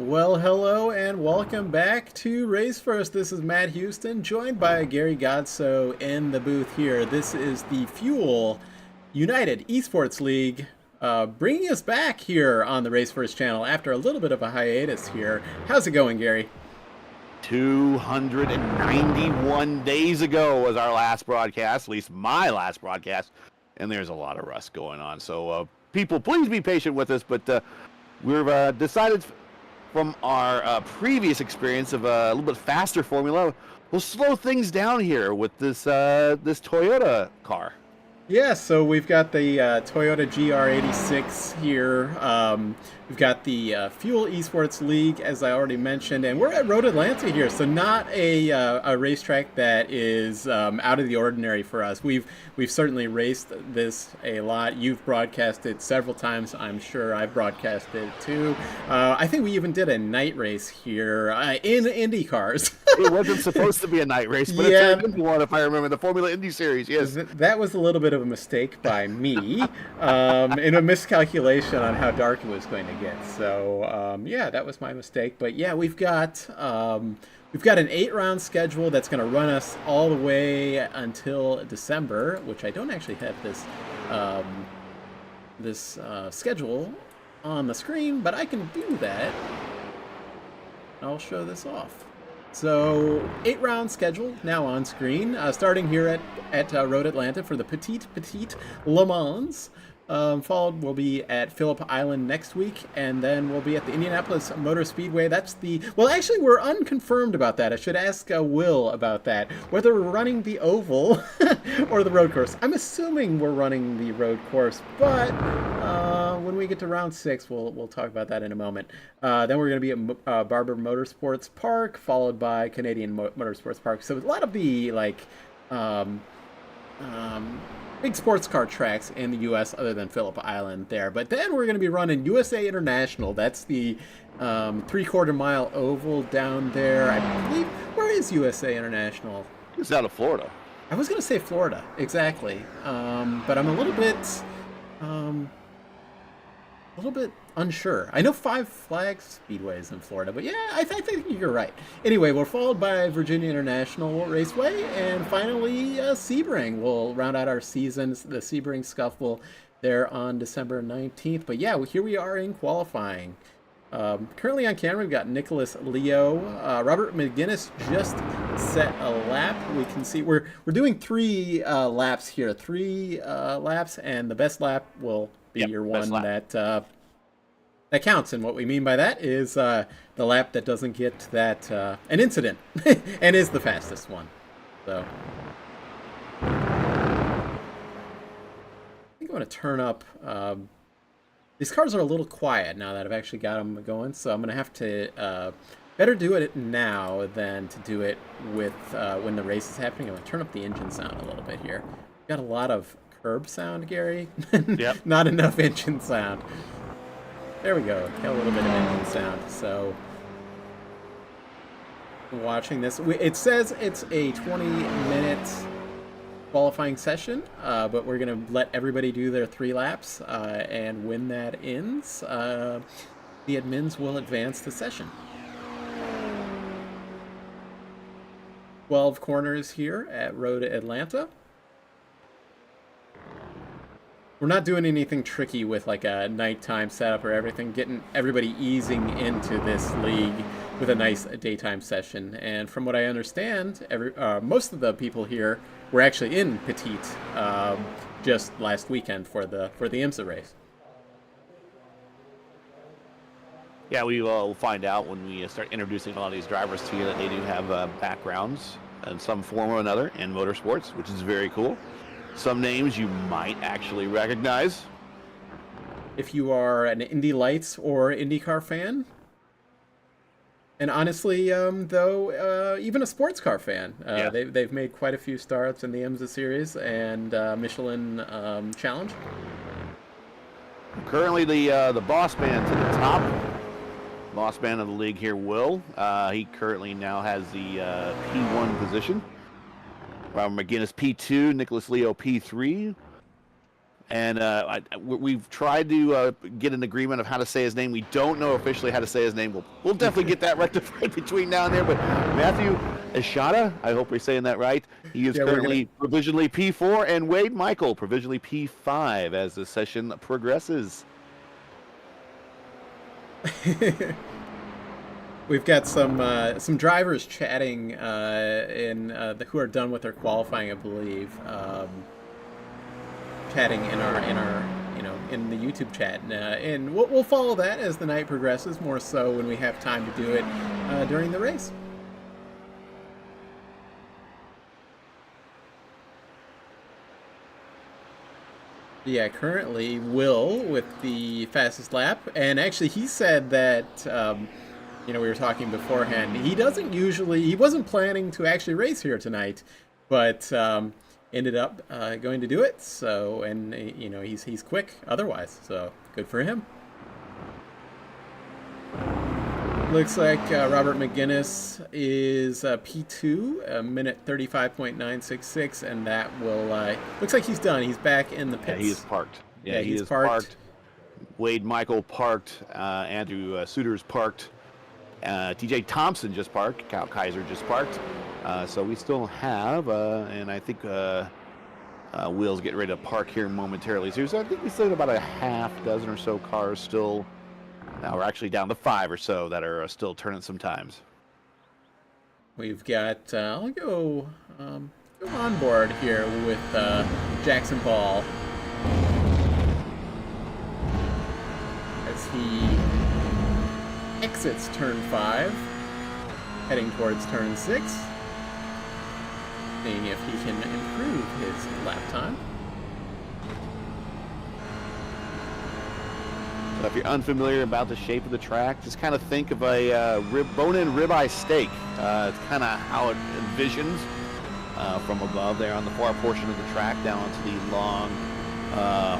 Well, hello and welcome back to Race First. This is Matt Houston, joined by Gary Godso in the booth here. This is the Fuel United Esports League, bringing us back here on the Race First channel after a little bit of a hiatus here. How's it going, Gary? 291 days ago was our last broadcast, at least my last broadcast, and there's a lot of rust going on. So, people, please be patient with us, but we've decided from our previous experience of a little bit faster formula, we'll slow things down here with this Toyota car. Yeah, so we've got the Toyota GR86 here. We've got the Fuel Esports League, as I already mentioned, and we're at Road Atlanta here, so not a racetrack that is out of the ordinary for us. We've certainly raced this a lot. You've broadcasted several times, I'm sure. I've broadcasted too. I think we even did a night race here in IndyCars. It wasn't supposed to be a night race, but Yeah. it turned into one, if I remember, the Formula Indy series, yes. That was a little bit of a mistake by me, and a miscalculation on how dark it was going to get. So yeah, that was my mistake. But yeah, we've got an 8-round schedule that's going to run us all the way until December, which I don't actually have this schedule on the screen, but I can do that. I'll show this off. So, 8-round schedule now on screen, starting here at Road Atlanta for the Petite Le Mans. Followed, we'll be at Phillip Island next week, and then we'll be at the Indianapolis Motor Speedway. Well, actually, we're unconfirmed about that. I should ask Will about that, whether we're running the oval or the road course. I'm assuming we're running the road course, but when we get to round 6, we'll talk about that in a moment. Then we're going to be at Barber Motorsports Park, followed by Canadian Motorsports Park. So a lot of the big sports car tracks in the U.S. other than Phillip Island there. But then we're going to be running USA International. That's the 3/4 mile oval down there. I believe, where is USA International? It's out of Florida. I was going to say Florida, exactly. But I'm a little bit unsure. I know Five Flags Speedway is in Florida, but yeah, I think you're right. Anyway, we're followed by Virginia International Raceway, and finally Sebring will round out our season. The Sebring Scuffle there on December 19th. But yeah, here we are in qualifying. Currently on camera, we've got Nicholas Leo. Robert McGinnis just set a lap. We can see we're doing 3 laps here. 3 laps, and the best lap will be your one that counts. And what we mean by that is the lap that doesn't get that an incident and is the fastest one. So I think I'm going to turn up. These cars are a little quiet now that I've actually got them going, so I'm going to have to better do it now than to do it with when the race is happening. I'm going to turn up the engine sound a little bit here. Got a lot of curb sound, Gary. Yep. Not enough engine sound. There we go. Got a little bit of engine sound. So, watching this, it says it's a 20-minute qualifying session, but we're going to let everybody do their 3 laps, and when that ends, the admins will advance the session. 12 corners here at Road Atlanta. We're not doing anything tricky with like a nighttime setup or everything, getting everybody easing into this league with a nice daytime session. And from what I understand, most of the people here were actually in Petite just last weekend for the IMSA race. Yeah, we will find out when we start introducing a lot of these drivers to you that they do have backgrounds in some form or another in motorsports, which is very cool. Some names you might actually recognize. If you are an Indy Lights or IndyCar fan, and honestly, though, even a sports car fan, they've made quite a few starts in the IMSA series and Michelin Challenge. Currently, the boss man to the top, boss man of the league here, Will. He currently now has the P1 position. Robert McGinnis P2, Nicholas Leo P3, And we've tried to get an agreement of how to say his name. We don't know officially how to say his name. We'll definitely get that rectified between now and there. But Matthew Eshada, I hope we're saying that right. He is currently provisionally P4, and Wade Michael provisionally P5 as the session progresses. We've got some drivers chatting who are done with their qualifying, I believe. Chatting in our in the YouTube chat, and we'll follow that as the night progresses. More so when we have time to do it during the race. Yeah, currently Will with the fastest lap, and actually he said that we were talking beforehand. He wasn't planning to actually race here tonight, but ended up going to do it. So, and he's quick otherwise, so good for him. Looks like Robert McGuinness is P2, a minute 35.966, and that will looks like he's done. He's back in the pits. Yeah, he is parked. Yeah, he is parked. Wade Michael parked. Andrew Suter's parked. TJ Thompson just parked. Kyle Kaiser just parked. So we still have, and I think Will's getting ready to park here momentarily too. So I think we still have about a half dozen or so cars still. Now we're actually down to 5 or so that are still turning sometimes. We've got, I'll go on board here with Jackson Ball as he exits turn 5, heading towards turn 6, seeing if he can improve his lap time. So if you're unfamiliar about the shape of the track, just kind of think of a bone-in ribeye steak. It's kind of how it envisions from above there on the far portion of the track down onto the long,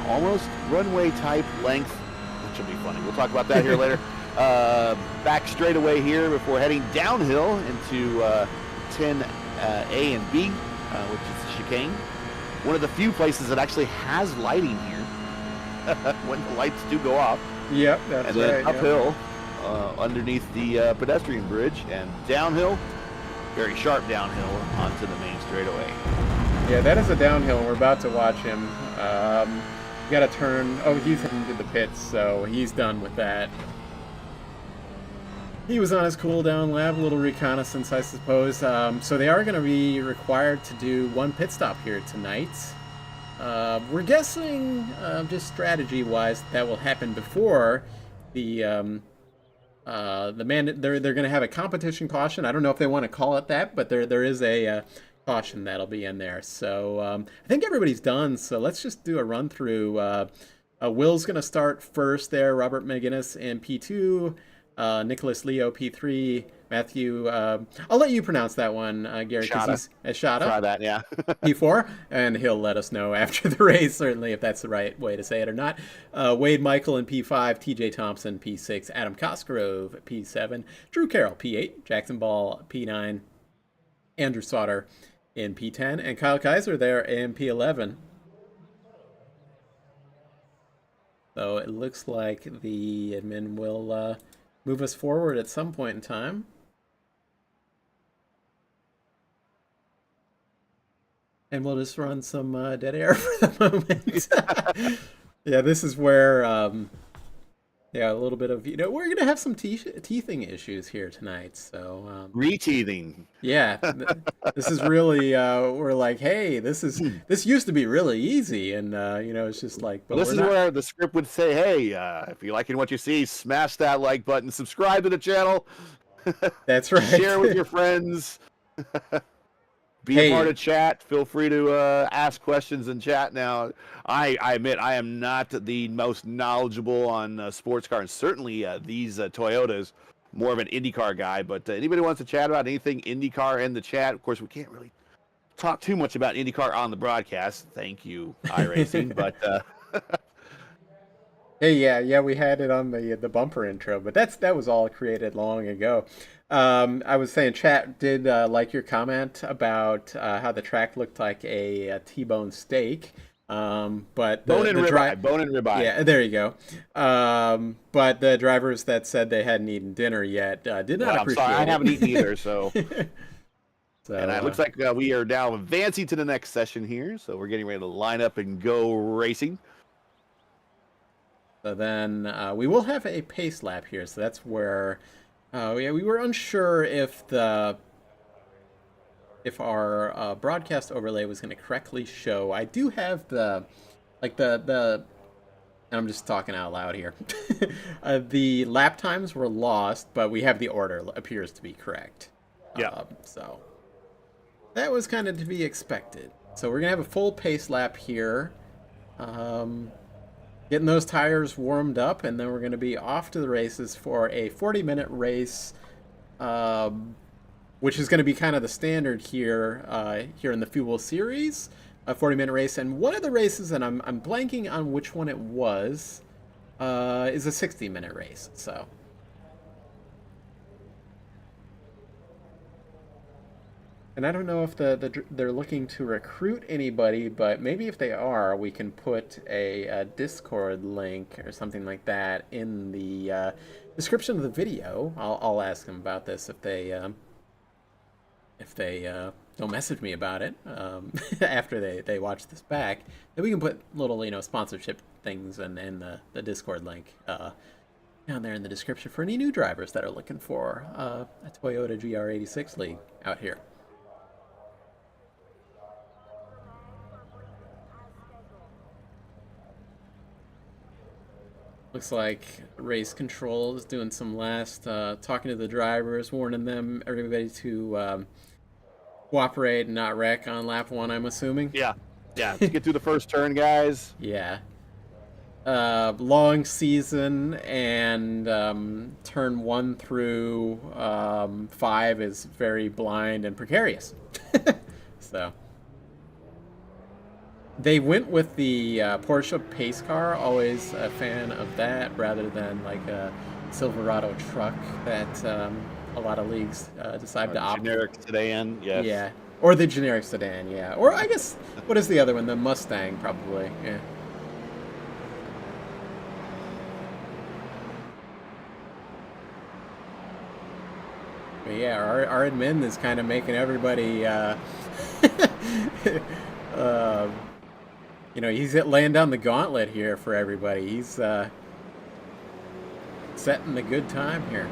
almost runway-type length, which will be funny. We'll talk about that here later. Back straightaway here before heading downhill into 10A and B, which is the chicane. One of the few places that actually has lighting here when the lights do go off. Yep, that's and then right. uphill underneath the pedestrian bridge and downhill, very sharp downhill onto the main straightaway. Yeah, that is a downhill. We're about to watch him. Got a turn. Oh, he's heading to the pits, so he's done with that. He was on his cool down lap, a little reconnaissance, I suppose. So they are going to be required to do one pit stop here tonight. We're guessing, just strategy-wise, that will happen before the they're going to have a competition caution. I don't know if they want to call it that, but there is a caution that'll be in there. So I think everybody's done. So let's just do a run through. Will's going to start first there. Robert McGuinness in P2. Nicholas Leo P3, Matthew, I'll let you pronounce that one, Gary, because he's Eshada. Try that, yeah. P4, and he'll let us know after the race, certainly, if that's the right way to say it or not. Wade Michael in P5, TJ Thompson P6, Adam Cosgrove P7, Drew Carroll P8, Jackson Ball P9, Andrew Sauter in P10, and Kyle Kaiser there in P11. So it looks like the admin will move us forward at some point in time. And we'll just run some dead air for the moment. Yeah, this is where, a little bit of, we're going to have some teething issues here tonight. So Reteething. Yeah, this is really, we're like, hey, this used to be really easy. And, it's just like, but this is where the script would say, hey, if you're liking what you see, smash that like button, subscribe to the channel. That's right. Share with your friends. Be a part of chat. Feel free to ask questions in chat. Now, I admit I am not the most knowledgeable on sports cars. Certainly these Toyotas, more of an IndyCar guy. But anybody wants to chat about anything IndyCar in the chat? Of course, we can't really talk too much about IndyCar on the broadcast. Thank you, iRacing. But hey, yeah, we had it on the bumper intro, but that was all created long ago. I was saying, chat did like your comment about how the track looked like a T-bone steak. But bone and ribeye. Yeah, there you go. But the drivers that said they hadn't eaten dinner yet did not appreciate I'm sorry, it. I haven't eaten either, so. So, and it looks like we are now advancing to the next session here, so we're getting ready to line up and go racing. So then we will have a pace lap here, so that's where we were unsure if our broadcast overlay was going to correctly show. I do have the and I'm just talking out loud here. The lap times were lost, but we have the order appears to be correct. Yeah. So that was kind of to be expected. So we're going to have a full pace lap here. Getting those tires warmed up, and then we're going to be off to the races for a 40-minute race, which is going to be kind of the standard here in the Fuel Series, a 40-minute race. And one of the races, and I'm blanking on which one it was, is a 60-minute race. So. And I don't know if they're looking to recruit anybody, but maybe if they are, we can put a Discord link or something like that in the description of the video. I'll ask them about this if they don't message me about it after they watch this back. Then we can put little sponsorship things and the Discord link down there in the description for any new drivers that are looking for a Toyota GR86 League out here. Looks like race control is doing some last talking to the drivers, warning them, everybody to cooperate and not wreck on lap 1, I'm assuming. Yeah. Let's get through the first turn, guys. Yeah. Long season, and turn 1 through 5 is very blind and precarious. So. They went with the Porsche pace car, always a fan of that, rather than like a Silverado truck that a lot of leagues decide to opt. Generic sedan, yes. Yeah, or the generic sedan, yeah. Or I guess, what is the other one? The Mustang, probably, yeah. But yeah, our admin is kind of making everybody... he's laying down the gauntlet here for everybody. He's setting the good time here.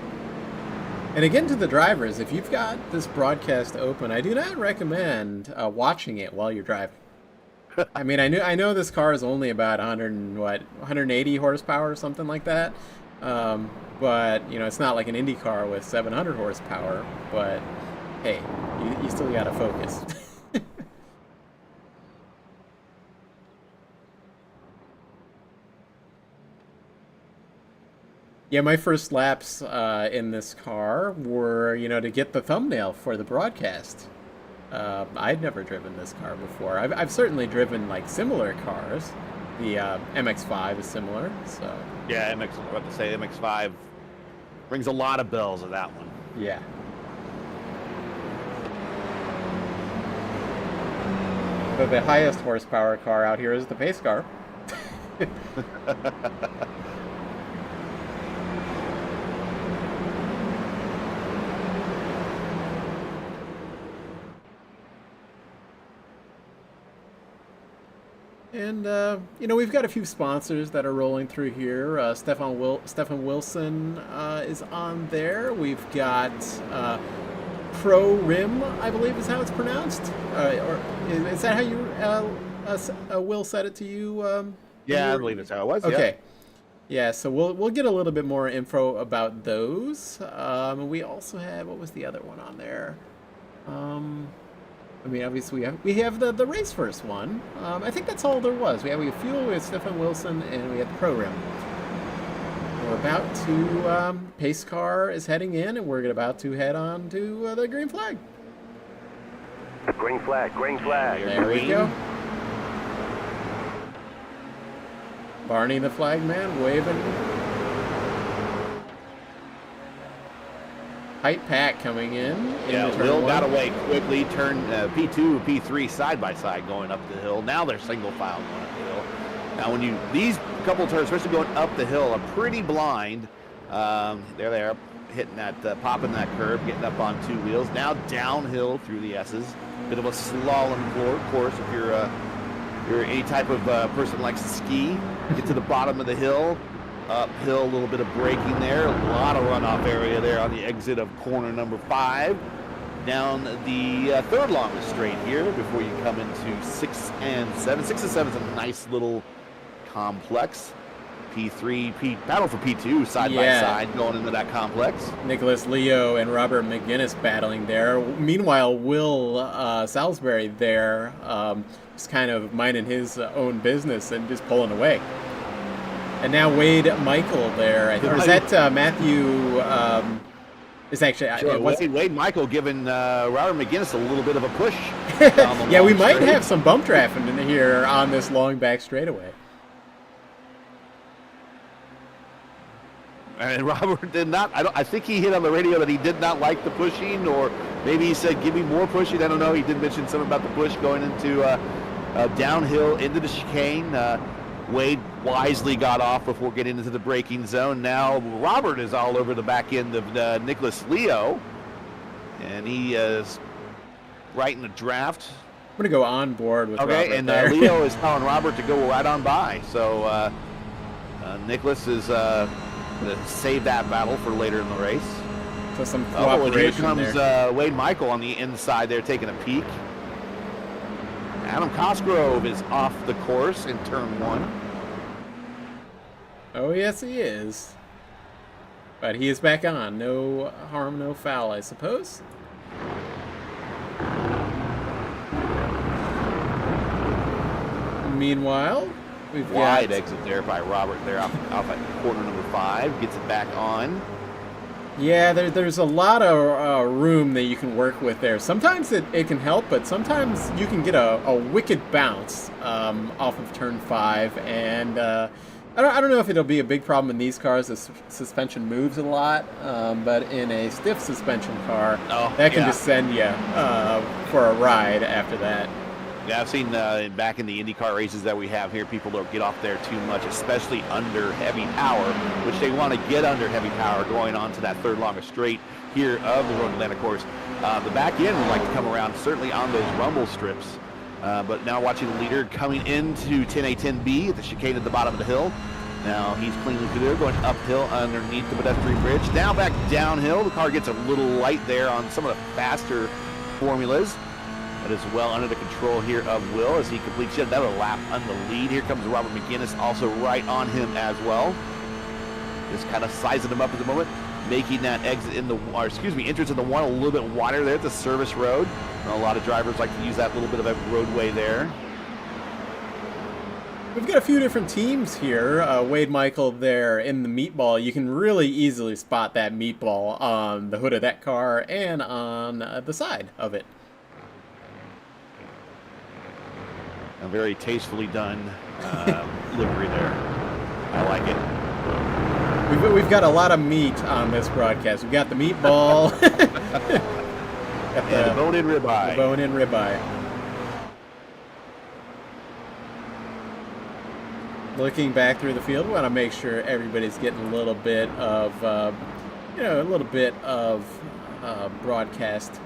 And again, to the drivers, if you've got this broadcast open, I do not recommend watching it while you're driving. I mean, I know this car is only about 180 horsepower or something like that. But it's not like an IndyCar with 700 horsepower. But hey, you still got to focus. Yeah, my first laps in this car were, to get the thumbnail for the broadcast. I'd never driven this car before. I've certainly driven like similar cars. The MX-5 is similar, so. Yeah, MX-5 rings a lot of bells of that one. Yeah. But the highest horsepower car out here is the pace car. And, we've got a few sponsors that are rolling through here. Stefan Wilson is on there. We've got Pro Rim, I believe is how it's pronounced. Or is that how you, Will said it to you? Yeah, I believe that's how it was. Okay. Yeah, so we'll get a little bit more info about those. We also had, what was the other one on there? I mean, obviously we have the race first one. I think that's all there was. We have Fuel, we have Stefan Wilson, and we have the Pro Rim. We're about to, pace car is heading in, and we're about to head on to the green flag. Green flag, green flag. There we go. Barney the flag man waving. Tight pack coming in. Yeah, into turn Will 1. got away quickly. Turn P2, P3 side by side going up the hill. Now they're single file going up the hill. Now these couple turns, especially going up the hill, are pretty blind. There they are, hitting that, popping that curb, getting up on 2 wheels. Now downhill through the S's. Bit of a slalom floor, of course, if you're any type of person who likes to ski. Get to the bottom of the hill. Uphill, a little bit of braking there. A lot of runoff area there on the exit of corner number 5. Down the third longest straight here before you come into 6 and 7. 6 and 7 is a nice little complex. P3, battle for P2 side by side going into that complex. Nicholas Leo and Robert McGinnis battling there. Meanwhile, Will Salisbury there just kind of minding his own business and just pulling away. And now Wade Michael there. Or is that Matthew? It's actually sure, Wade Michael giving Robert McGinnis a little bit of a push. Yeah, we might have some bump traffic in here on this long back straightaway. And Robert did not. I think he hit on the radio that he did not like the pushing, or maybe he said, "Give me more pushing." I don't know. He did mention something about the push going into downhill into the chicane. Wade wisely got off before getting into the braking zone. Now Robert is all over the back end of Nicholas Leo, and he is right in the draft. I'm going to go on board with Robert. Okay, and Leo is telling Robert to go right on by. So Nicholas is going to save that battle for later in the race. So some cooperation and here comes Wade Michael on the inside there taking a peek. Adam Cosgrove is off the course in turn 1. Oh, yes, he is. But he is back on. No harm, no foul, I suppose. Meanwhile, we've got... Wide exit there by Robert there off at corner number 5. Gets it back on. Yeah, there's a lot of room that you can work with there. Sometimes it can help, but sometimes you can get a wicked bounce off of turn 5. And I don't know if it'll be a big problem in these cars. The suspension moves a lot, but in a stiff suspension car, that can just send you for a ride after that. Yeah, I've seen back in the IndyCar races that we have here, people don't get off there too much, especially under heavy power, which they want to get under heavy power going on to that third longest straight here of the Road Atlanta course. The back end would like to come around, certainly on those rumble strips. But now watching the leader coming into 10A, 10B at the chicane at the bottom of the hill. Now he's cleanly through there, going uphill underneath the pedestrian bridge. Now back downhill. The car gets a little light there on some of the faster formulas. That is well under the control here of Will as he completes yet another lap on the lead. Here comes Robert McGinnis, also right on him as well. Just kind of sizing him up at the moment, making that exit in the, or excuse me, entrance in the 1 a little bit wider there at the service road. A lot of drivers like to use that little bit of a roadway there. We've got a few different teams here. Wade Michael there in the meatball. You can really easily spot that meatball on the hood of that car and on the side of it. A very tastefully done livery there. I like it. We've got a lot of meat on this broadcast. We've got the meatball. The bone-in ribeye. The bone-in ribeye. Looking back through the field, we want to make sure everybody's getting a little bit of, broadcast.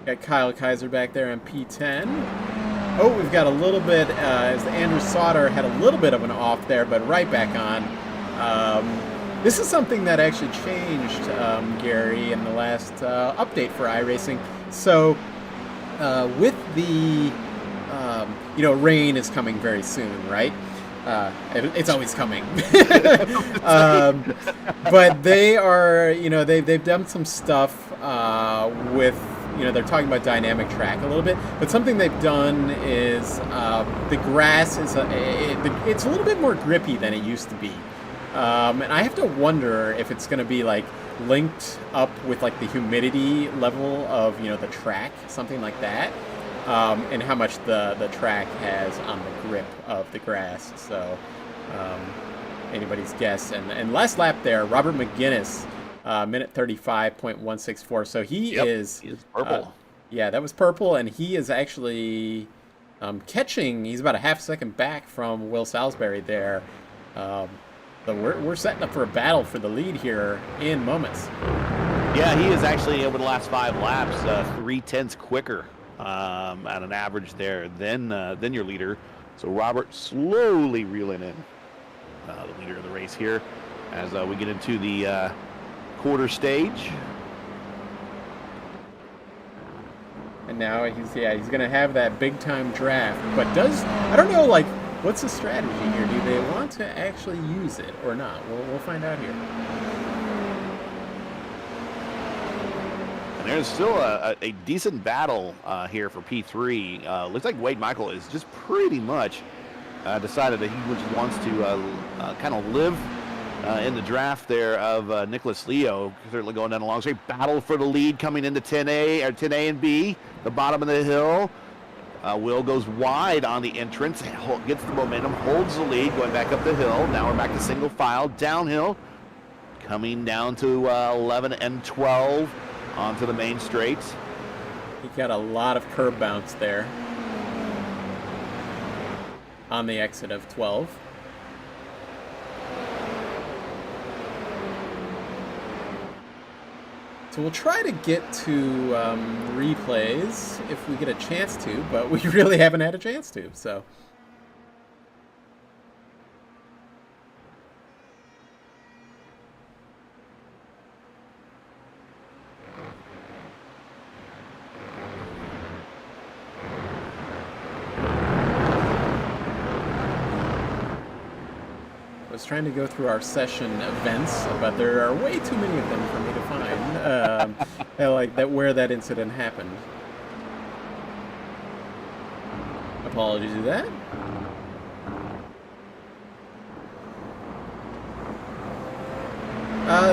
Got Kyle Kaiser back there on P10. Oh, we've got a little bit, as Andrew Sauter had a little bit of an off there, but right back on. This is something that actually changed, Gary, in the last update for iRacing. So, with the, rain is coming very soon, right? It's always coming. But they are, they've done some stuff with, they're talking about dynamic track a little bit, but something they've done is the grass is it's a little bit more grippy than it used to be. And I have to wonder if it's going to be like linked up with like the humidity level of, the track, something like that. And how much the track has on the grip of the grass. So anybody's guess. And last lap there, Robert McGinnis minute 35.164. So he is purple. Yeah, that was purple, and he is actually catching. He's about a half second back from Will Salisbury there. So we're setting up for a battle for the lead here in moments. Yeah, he is actually over the last 5 laps 0.3 quicker at an average there than your leader. So Robert slowly reeling in the leader of the race here as we get into the quarter stage. And now he's going to have that big time draft, but I don't know, like, what's the strategy here? Do they want to actually use it or not? We'll find out here. And there's still a decent battle here for P3. Looks like Wade Michael is just pretty much decided that he just wants to kind of live in the draft there of Nicholas Leo, certainly going down a long straight. Battle for the lead coming into 10A or 10A and B, the bottom of the hill. Will goes wide on the entrance, gets the momentum, holds the lead, going back up the hill. Now we're back to single file, downhill, coming down to 11 and 12 onto the main straights. He got a lot of curb bounce there on the exit of 12. So we'll try to get to replays if we get a chance to, but we really haven't had a chance to, so. I was trying to go through our session events, but there are way too many of them for me to find. Like that where that incident happened. Apologies to that.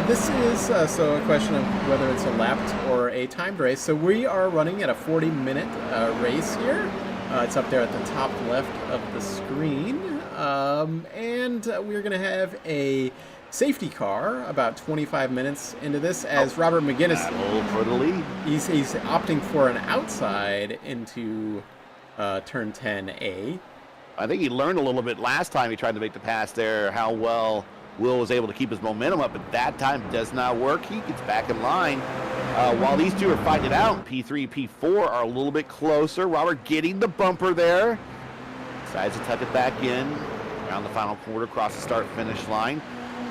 This is so a question of whether it's a lapped or a timed race. So we are running at a 40-minute race here. It's up there at the top left of the screen. And we're going to have a safety car about 25 minutes into this as Robert McGinnis for the lead. He's opting for an outside into turn 10A. I think he learned a little bit last time he tried to make the pass there, how well Will was able to keep his momentum up, but that time does not work. He gets back in line. While these two are fighting it out, P3, P4 are a little bit closer. Robert getting the bumper there. Decides to tuck it back in around the final quarter, across the start-finish line.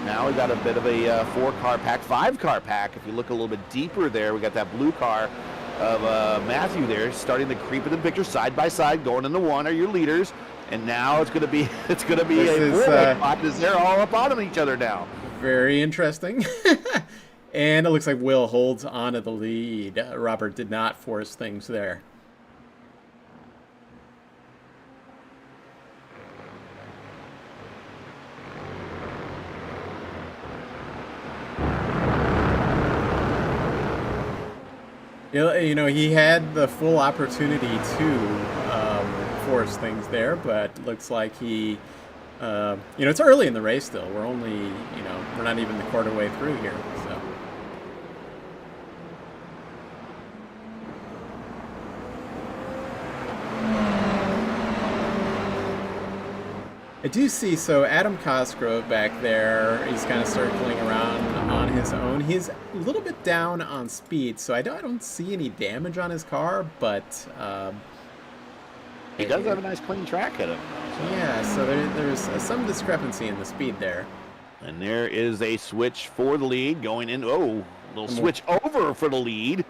Now we've got a bit of a 4-car pack, 5-car pack. If you look a little bit deeper there, we got that blue car of Matthew there starting to creep into the picture side by side. Going into one are your leaders, and now it's going to be a four-way fight as they're all up on each other now. Very interesting. And it looks like Will holds onto the lead. Robert did not force things there. You know, he had the full opportunity to force things there, but looks like he, you know, it's early in the race still. We're only, you know, we're not even the quarter way through here, so. I do see, so Adam Cosgrove back there, he's kind of circling around on his own. He's a little bit down on speed, so I don't see any damage on his car, but... he does have a nice clean track at him. So. Yeah, so there's some discrepancy in the speed there. And there is a switch for the lead going in. Oh, a little switch over for the lead.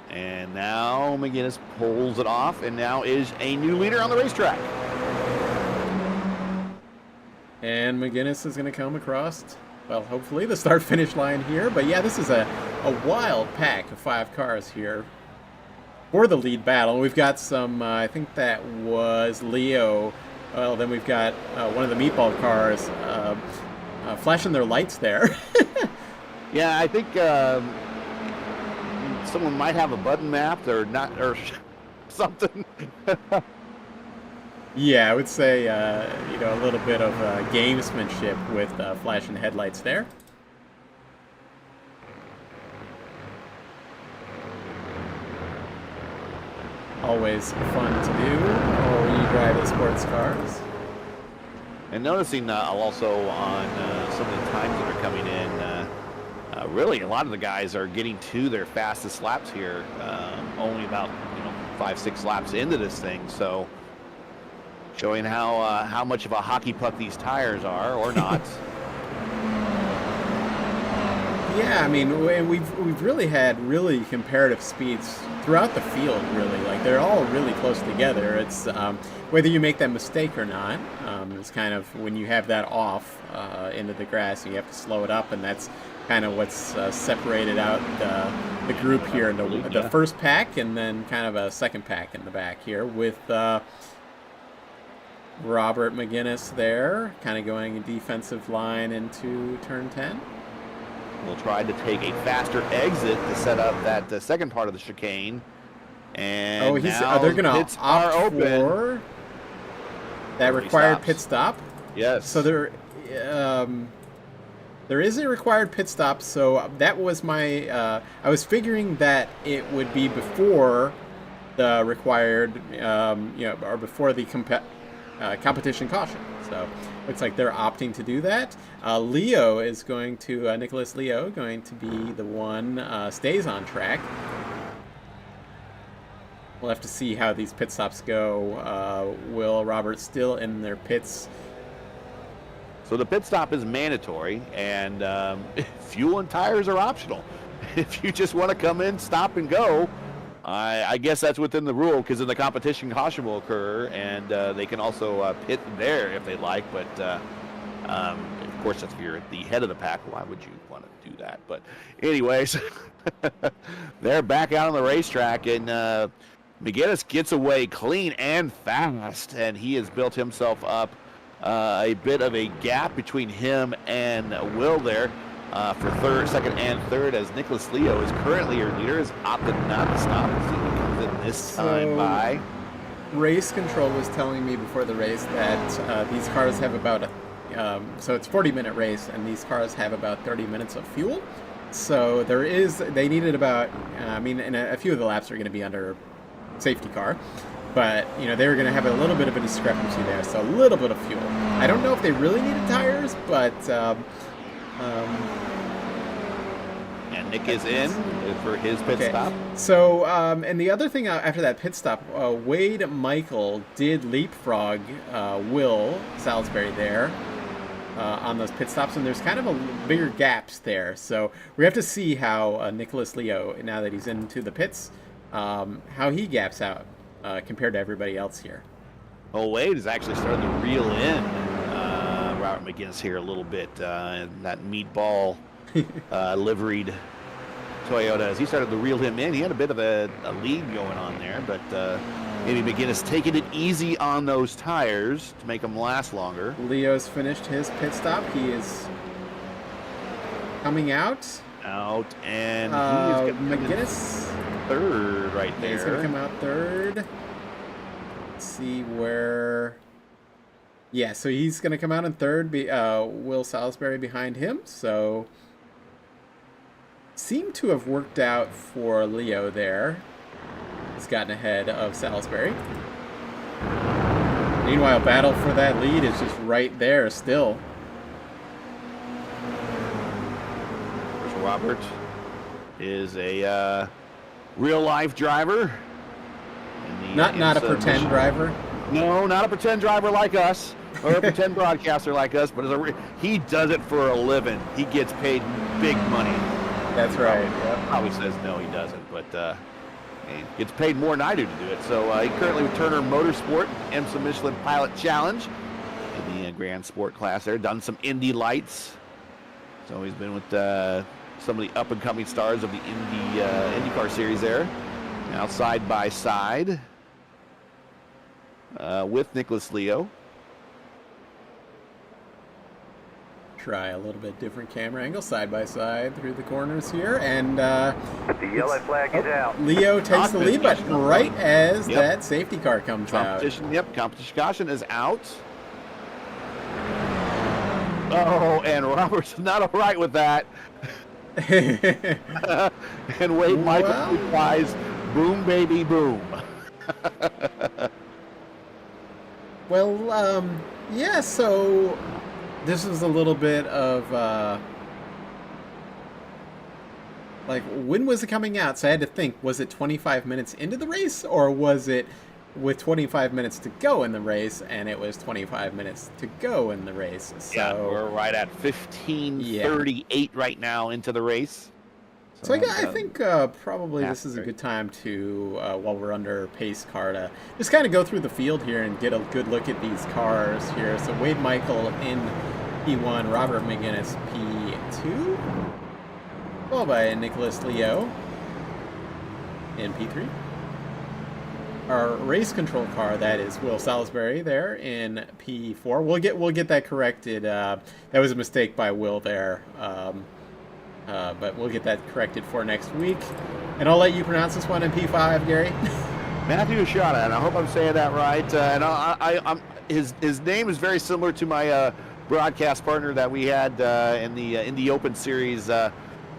And now McGinnis pulls it off, and now is a new leader on the racetrack. And McGinnis is going to come across, well, hopefully the start-finish line here. But yeah, this is a wild pack of 5 cars here for the lead battle. We've got some, I think that was Leo. Well, then we've got one of the meatball cars flashing their lights there. Yeah, I think someone might have a button mapped or not, or something. Yeah, I would say, you know, a little bit of gamesmanship with flashing headlights there. always fun to do when you drive the sports cars. And noticing also on some of the times that are coming in, really a lot of the guys are getting to their fastest laps here, only about 5-6 laps into this thing. So showing how much of a hockey puck these tires are, or not. Yeah, I mean, we've really had really comparative speeds throughout the field. Really, like they're all really close together. It's whether you make that mistake or not. It's kind of when you have that off into the grass, you have to slow it up, and that's kind of what's separated out the group here in the first pack, and then kind of a second pack in the back here with Robert McGinnis there, kind of going a defensive line into turn 10. We'll try to take a faster exit to set up that second part of the chicane. And now they're going to pits are open. For that required pit stop. Yes. So there is a required pit stop. So that was my. I was figuring that it would be before the required, or before the competition caution. So looks like they're opting to do that. Leo is going to, Nicholas Leo, going to be the one stays on track. We'll have to see how these pit stops go. Will Robert still in their pits? So the pit stop is mandatory, and fuel and tires are optional. If you just want to come in, stop, and go, I guess that's within the rule, because in the competition, caution will occur, and they can also pit there if they like. But of course, if you're at the head of the pack, why would you want to do that? But anyways, they're back out on the racetrack, and McGinnis gets away clean and fast, and he has built himself up a bit of a gap between him and Will there. For second and third, as Nicholas Leo is currently your leader, is opted not to stop. So he comes in this time by. Race control was telling me before the race that these cars have about so it's a 40-minute race, and these cars have about 30 minutes of fuel. So they needed about, and a few of the laps are going to be under safety car, but they were going to have a little bit of a discrepancy there. So a little bit of fuel. I don't know if they really needed tires, but. And Nick is in for his pit stop. So, and the other thing after that pit stop, Wade Michael did leapfrog Will Salisbury there on those pit stops, and there's kind of a bigger gaps there. So we have to see how Nicholas Leo, now that he's into the pits, how he gaps out compared to everybody else here. Well, Wade is actually starting to reel in Robert McGinnis here a little bit, and that meatball liveried Toyota, as he started to reel him in. He had a bit of a lead going on there, but maybe McGinnis taking it easy on those tires to make them last longer. Leo's finished his pit stop. He is coming out, and he is McGinnis third right there. He's going to come out third. Let's see where. Yeah, so he's going to come out in third, Will Salisbury behind him. So, seemed to have worked out for Leo there. He's gotten ahead of Salisbury. Meanwhile, battle for that lead is just right there still. Robert is a real-life driver. Not a pretend driver? No, not a pretend driver like us. Or a pretend broadcaster like us, but he does it for a living. He gets paid big money. That's right. Probably says no, he doesn't, but he gets paid more than I do to do it. So he currently with Turner Motorsport, IMSA Michelin Pilot Challenge in the Grand Sport class there. Done some Indy lights. So he's been with some of the up-and-coming stars of the IndyCar series there. Now side by side with Nicholas Leo. Try a little bit different camera angle, side by side through the corners here, and the yellow flag is out. Leo takes the lead, but right as that safety car comes out. Competition caution is out. Oh, and Robert's not all right with that. And Wade Michael replies, "Boom, baby, boom." Well, yeah, so this was a little bit of, like, when was it coming out? So I had to think, was it 25 minutes into the race, or was it with 25 minutes to go in the race, and it was 25 minutes to go in the race? So, yeah, we're right at 15:38 right now into the race. So I think probably this is a good time to, while we're under pace car, to just kind of go through the field here and get a good look at these cars here. So Wade Michael in P1, Robert McGinnis P2, followed by Nicholas Leo in P3. Our race control car, that is Will Salisbury there in P4. We'll get that corrected. That was a mistake by Will there. But we'll get that corrected for next week. And I'll let you pronounce this one in P5, Gary. Matthew Ashada, and I hope I'm saying that right. And I'm his name is very similar to my broadcast partner that we had in the Open Series,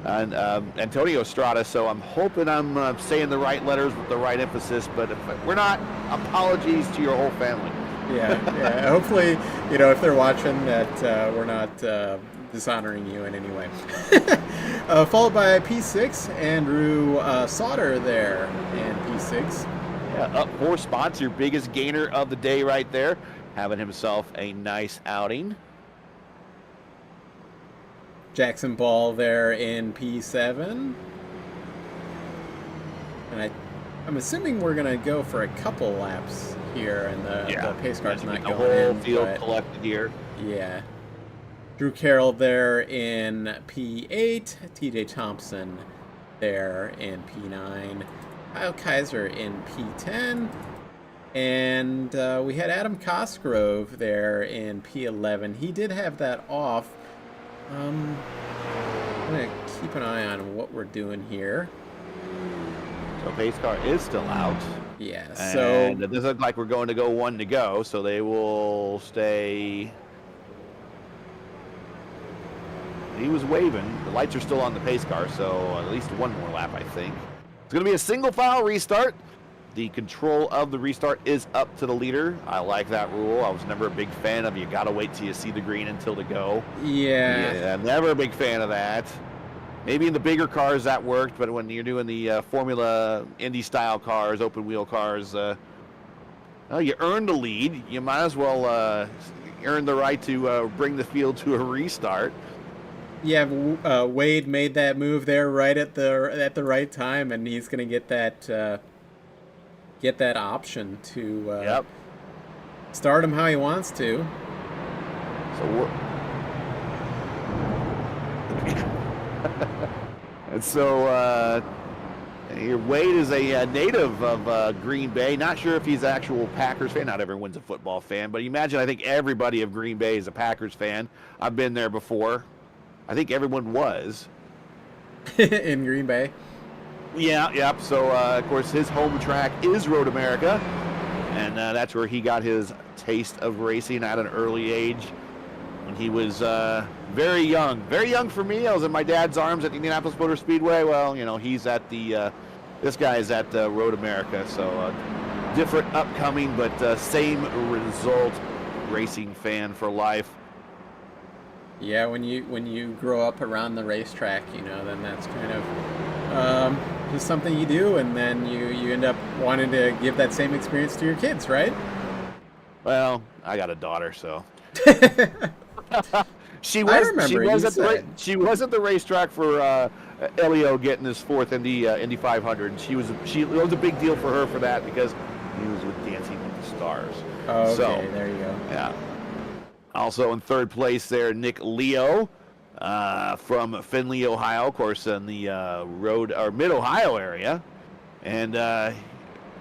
Antonio Estrada. So I'm hoping I'm saying the right letters with the right emphasis. But if we're not, apologies to your whole family. Yeah. Hopefully, if they're watching, that we're not dishonoring you in any way. Followed by P6, Andrew Sauter there in P6. Yeah, up 4 spots, your biggest gainer of the day right there, having himself a nice outing. Jackson Ball there in P7. And I'm assuming we're going to go for a couple laps here, and the pace car's not going in. The whole field collected here. Yeah. Drew Carroll there in P8, TJ Thompson there in P9, Kyle Kaiser in P10, and we had Adam Cosgrove there in P11. He did have that off. I'm going to keep an eye on what we're doing here. So pace car is still out. Yeah, so... And it doesn't look like we're going to go 1 to go, so they will stay... He was waving. The lights are still on the pace car, so at least 1 more lap, I think. It's going to be a single file restart. The control of the restart is up to the leader. I like that rule. I was never a big fan of you got to wait till you see the green until to go. Yeah, never a big fan of that. Maybe in the bigger cars that worked, but when you're doing the Formula Indy style cars, open wheel cars, you earned the lead. You might as well earn the right to bring the field to a restart. Yeah, Wade made that move there right at the right time, and he's going to get that option to start him how he wants to. So Wade is a native of Green Bay. Not sure if he's an actual Packers fan. Not everyone's a football fan, but imagine I think everybody of Green Bay is a Packers fan. I've been there before. I think everyone was. In Green Bay? Yeah. So, of course, his home track is Road America, and that's where he got his taste of racing at an early age when he was very young. Very young for me. I was in my dad's arms at the Indianapolis Motor Speedway. Well, he's at this guy is at Road America, so different upcoming, but same result, racing fan for life. Yeah, when you grow up around the racetrack, then that's kind of just something you do, and then you end up wanting to give that same experience to your kids, right? Well, I got a daughter, so she was at the racetrack for Elio getting his 4th Indy 500. It was a big deal for her for that because he was with Dancing with the Stars. Oh, okay, so, there you go. Yeah. Also in 3rd place there, Nick Leo from Findlay, Ohio, of course, in the Mid-Ohio area. And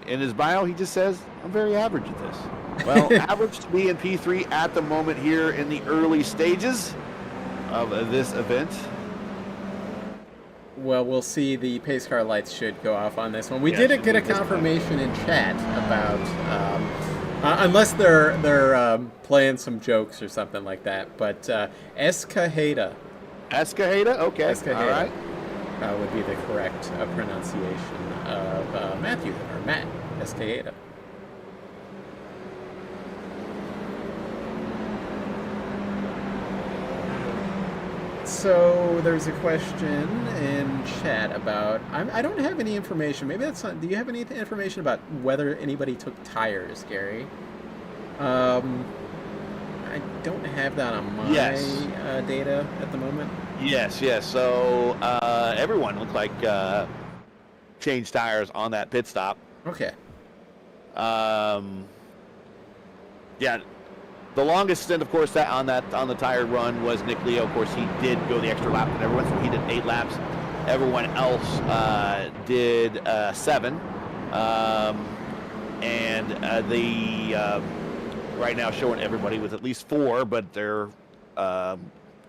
in his bio, he just says, I'm very average at this. Well, average to be in P3 at the moment here in the early stages of this event. Well, we'll see. The pace car lights should go off on this one. We did get a confirmation in chat about... unless they're playing some jokes or something like that, but Escajeda. Escajeda? Okay. Escajeda. All right. Would be the correct pronunciation of Matt Escajeda. So there's a question in chat about, I don't have any information. Maybe that's not, do you have any information about whether anybody took tires, Gary? I don't have that on my data at the moment. Yes. So everyone looked like changed tires on that pit stop. Okay. Yeah. The longest stint, of course, on the tire run was Nick Leo. Of course, he did go the extra lap with everyone, so he did 8 laps. Everyone else did 7. Right now showing everybody with at least 4, but they're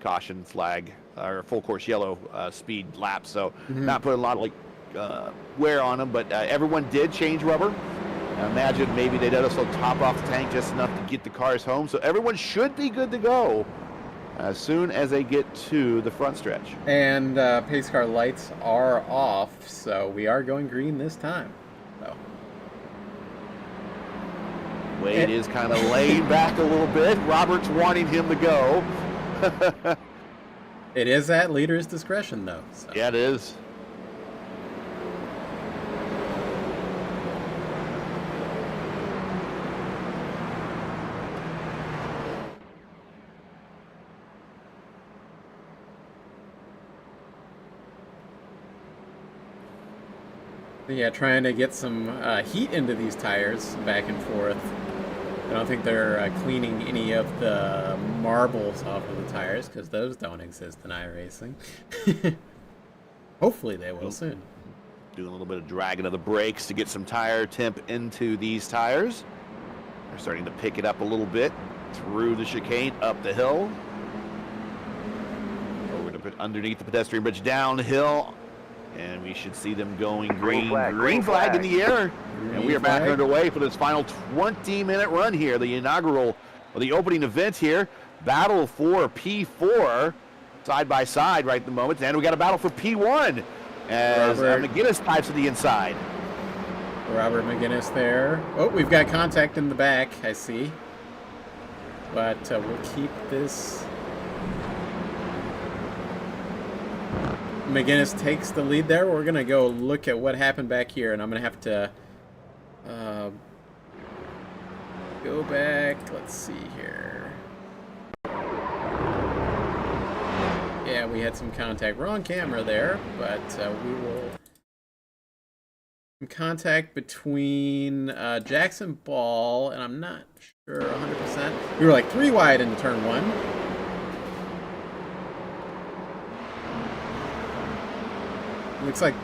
caution flag or full course yellow speed laps, so not putting a lot of wear on them. But everyone did change rubber. Imagine maybe they did also top off the tank just enough to get the cars home. So everyone should be good to go as soon as they get to the front stretch. And pace car lights are off, so we are going green this time. So. Wade is kind of laid back a little bit. Robert's wanting him to go. It is at leader's discretion, though. So. Yeah, it is. Yeah, trying to get some heat into these tires back and forth. I don't think they're cleaning any of the marbles off of the tires because those don't exist in iRacing. Hopefully they will soon. Doing a little bit of dragging of the brakes to get some tire temp into these tires. They're starting to pick it up a little bit through the chicane, up the hill. Over to put underneath the pedestrian bridge, downhill. And we should see them going green flag in the air. And we are back underway for this final 20-minute run here. The inaugural, or the opening event here. Battle for P4, side by side right at the moment. And we got a battle for P1 as McGinnis types to the inside. Robert McGinnis there. Oh, we've got contact in the back, I see. But we'll keep this. McGinnis takes the lead there. We're going to go look at what happened back here, and I'm going to have to go back. Let's see here. Yeah, we had some contact. Wrong camera there, but we will... Some contact between Jackson Ball, and I'm not sure 100%. We were like 3 wide into turn 1. Looks like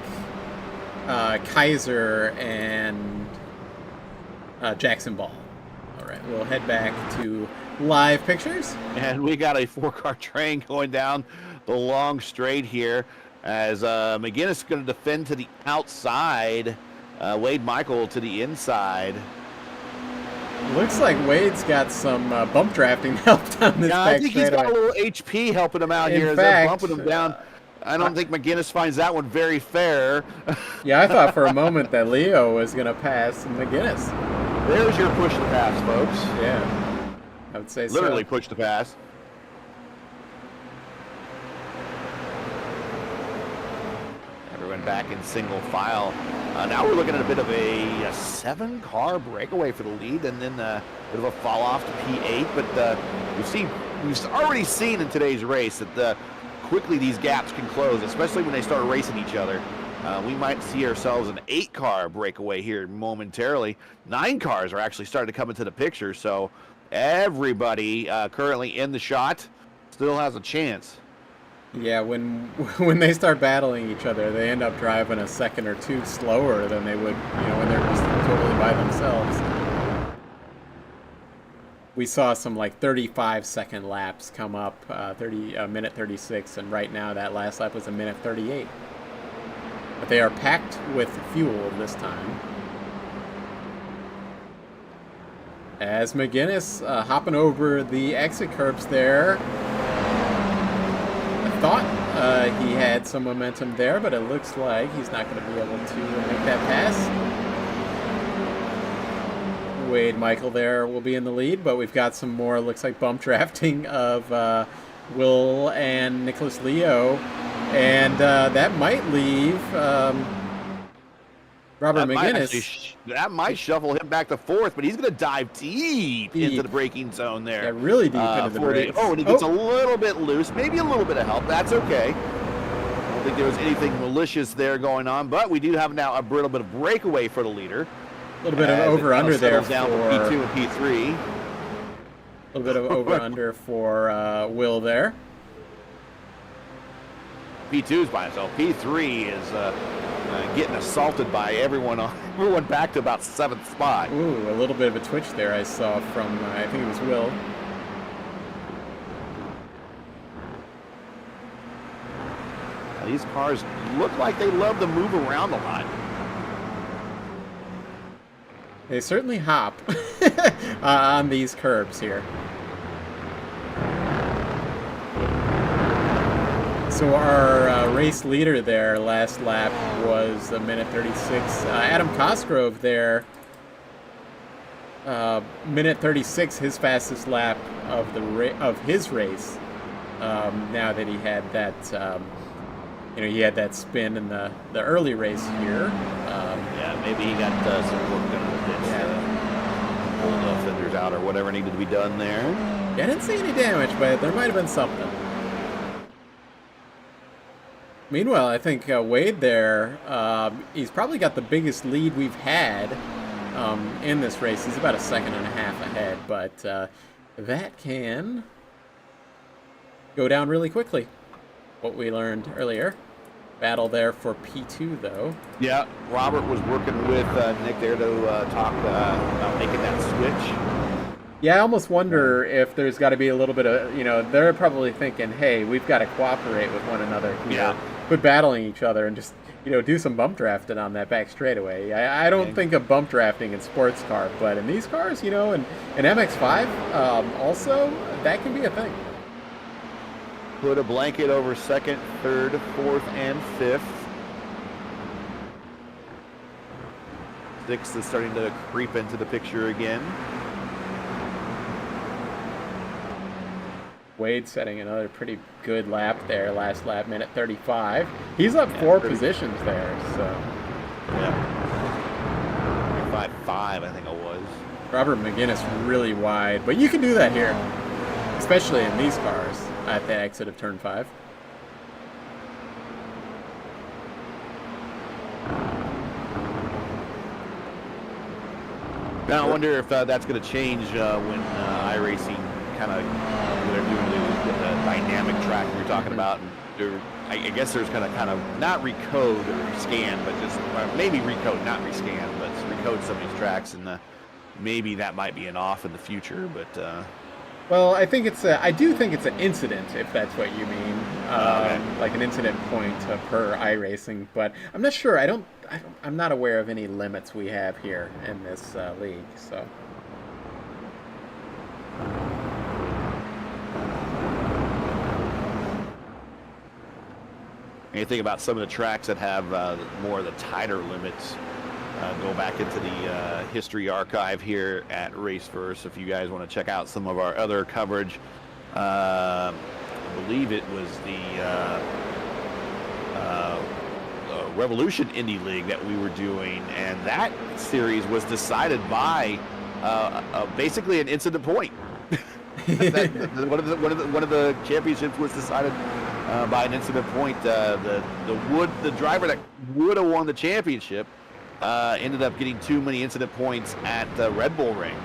Kaiser and Jackson Ball. All right, we'll head back to live pictures. And we got a 4-car train going down the long straight here as McGinnis is going to defend to the outside. Wade Michael to the inside. Looks like Wade's got some bump drafting help down this back I think he's got a little HP helping him out here as they're bumping him down. I don't think McGinnis finds that one very fair. Yeah, I thought for a moment that Leo was going to pass McGinnis. There's your push to pass, folks. Yeah, I would say literally push to pass. Everyone back in single file. Now we're looking at a bit of a 7-car breakaway for the lead, and then a bit of a fall off to P8. But we've already seen in today's race that quickly these gaps can close, especially when they start racing each other. We might see ourselves an 8-car breakaway here momentarily. 9 cars are actually starting to come into the picture, so everybody currently in the shot still has a chance. Yeah, when they start battling each other, they end up driving a second or 2 slower than they would, when they're just totally by themselves. We saw some like 35-second laps come up, minute 36, and right now that last lap was a minute 38. But they are packed with fuel this time. As McGinnis hopping over the exit curbs there. I thought he had some momentum there, but it looks like he's not going to be able to make that pass. Wade Michael there will be in the lead, but we've got some more, looks like bump drafting of Will and Nicholas Leo, and that might leave Robert McGinnis. That might shuffle him back to fourth, but he's going to dive deep into the braking zone there. Yeah, really deep into the brakes. Oh, and he gets a little bit loose, maybe a little bit of help. That's okay. I don't think there was anything malicious there going on, but we do have now a little bit of breakaway for the leader. A little bit of over-under there for P2 and P3. A little bit of over-under for Will there. P2 is by himself. P3 is getting assaulted by everyone back to about 7th spot. Ooh, a little bit of a twitch there I saw from, I think it was Will. These cars look like they love to move around a lot. They certainly hop on these curbs here. So our race leader there last lap was a minute 36. Adam Cosgrove there, minute 36, his fastest lap of his race. Now that he had that, he had that spin in the early race here. Yeah, maybe he got some work done with it. Yeah. Pulled the fenders out or whatever needed to be done there. Yeah, I didn't see any damage, but there might have been something. Meanwhile, I think Wade there, he's probably got the biggest lead we've had in this race. He's about a second and a half ahead, but that can go down really quickly. What we learned earlier. Battle there for P2, though. Yeah, Robert was working with Nick there to talk about making that switch. Yeah, I almost wonder if there's got to be a little bit of, they're probably thinking, hey, we've got to cooperate with one another here. Yeah. Quit battling each other and just, do some bump drafting on that back straightaway. I don't think of bump drafting in sports car, but in these cars, in MX-5, also, that can be a thing. Put a blanket over second, third, fourth, and fifth. Sixth is starting to creep into the picture again. Wade setting another pretty good lap there, last lap, minute 35. He's up 4 positions there, so. Yeah. 5.5, I think it was. Robert McGinnis really wide, but you can do that here, especially in these cars at the exit of turn 5. Now I wonder if that's going to change when iRacing kind of they're doing the dynamic track we were talking about. And I guess there's going to kind of not recode or scan, but just maybe recode, not rescan, but recode some of these tracks, and maybe that might be an off in the future. But well, I think I do think it's an incident, if that's what you mean, like an incident point per iRacing. But I'm not sure. I'm not aware of any limits we have here in this league. So. And you think about some of the tracks that have more of the tighter limits. Go back into the history archive here at Raceverse if you guys want to check out some of our other coverage. I believe it was the Revolution Indy League that we were doing, and that series was decided by basically an incident point. One of the championships was decided by an incident point. The driver that would have won the championship ended up getting too many incident points at the Red Bull Ring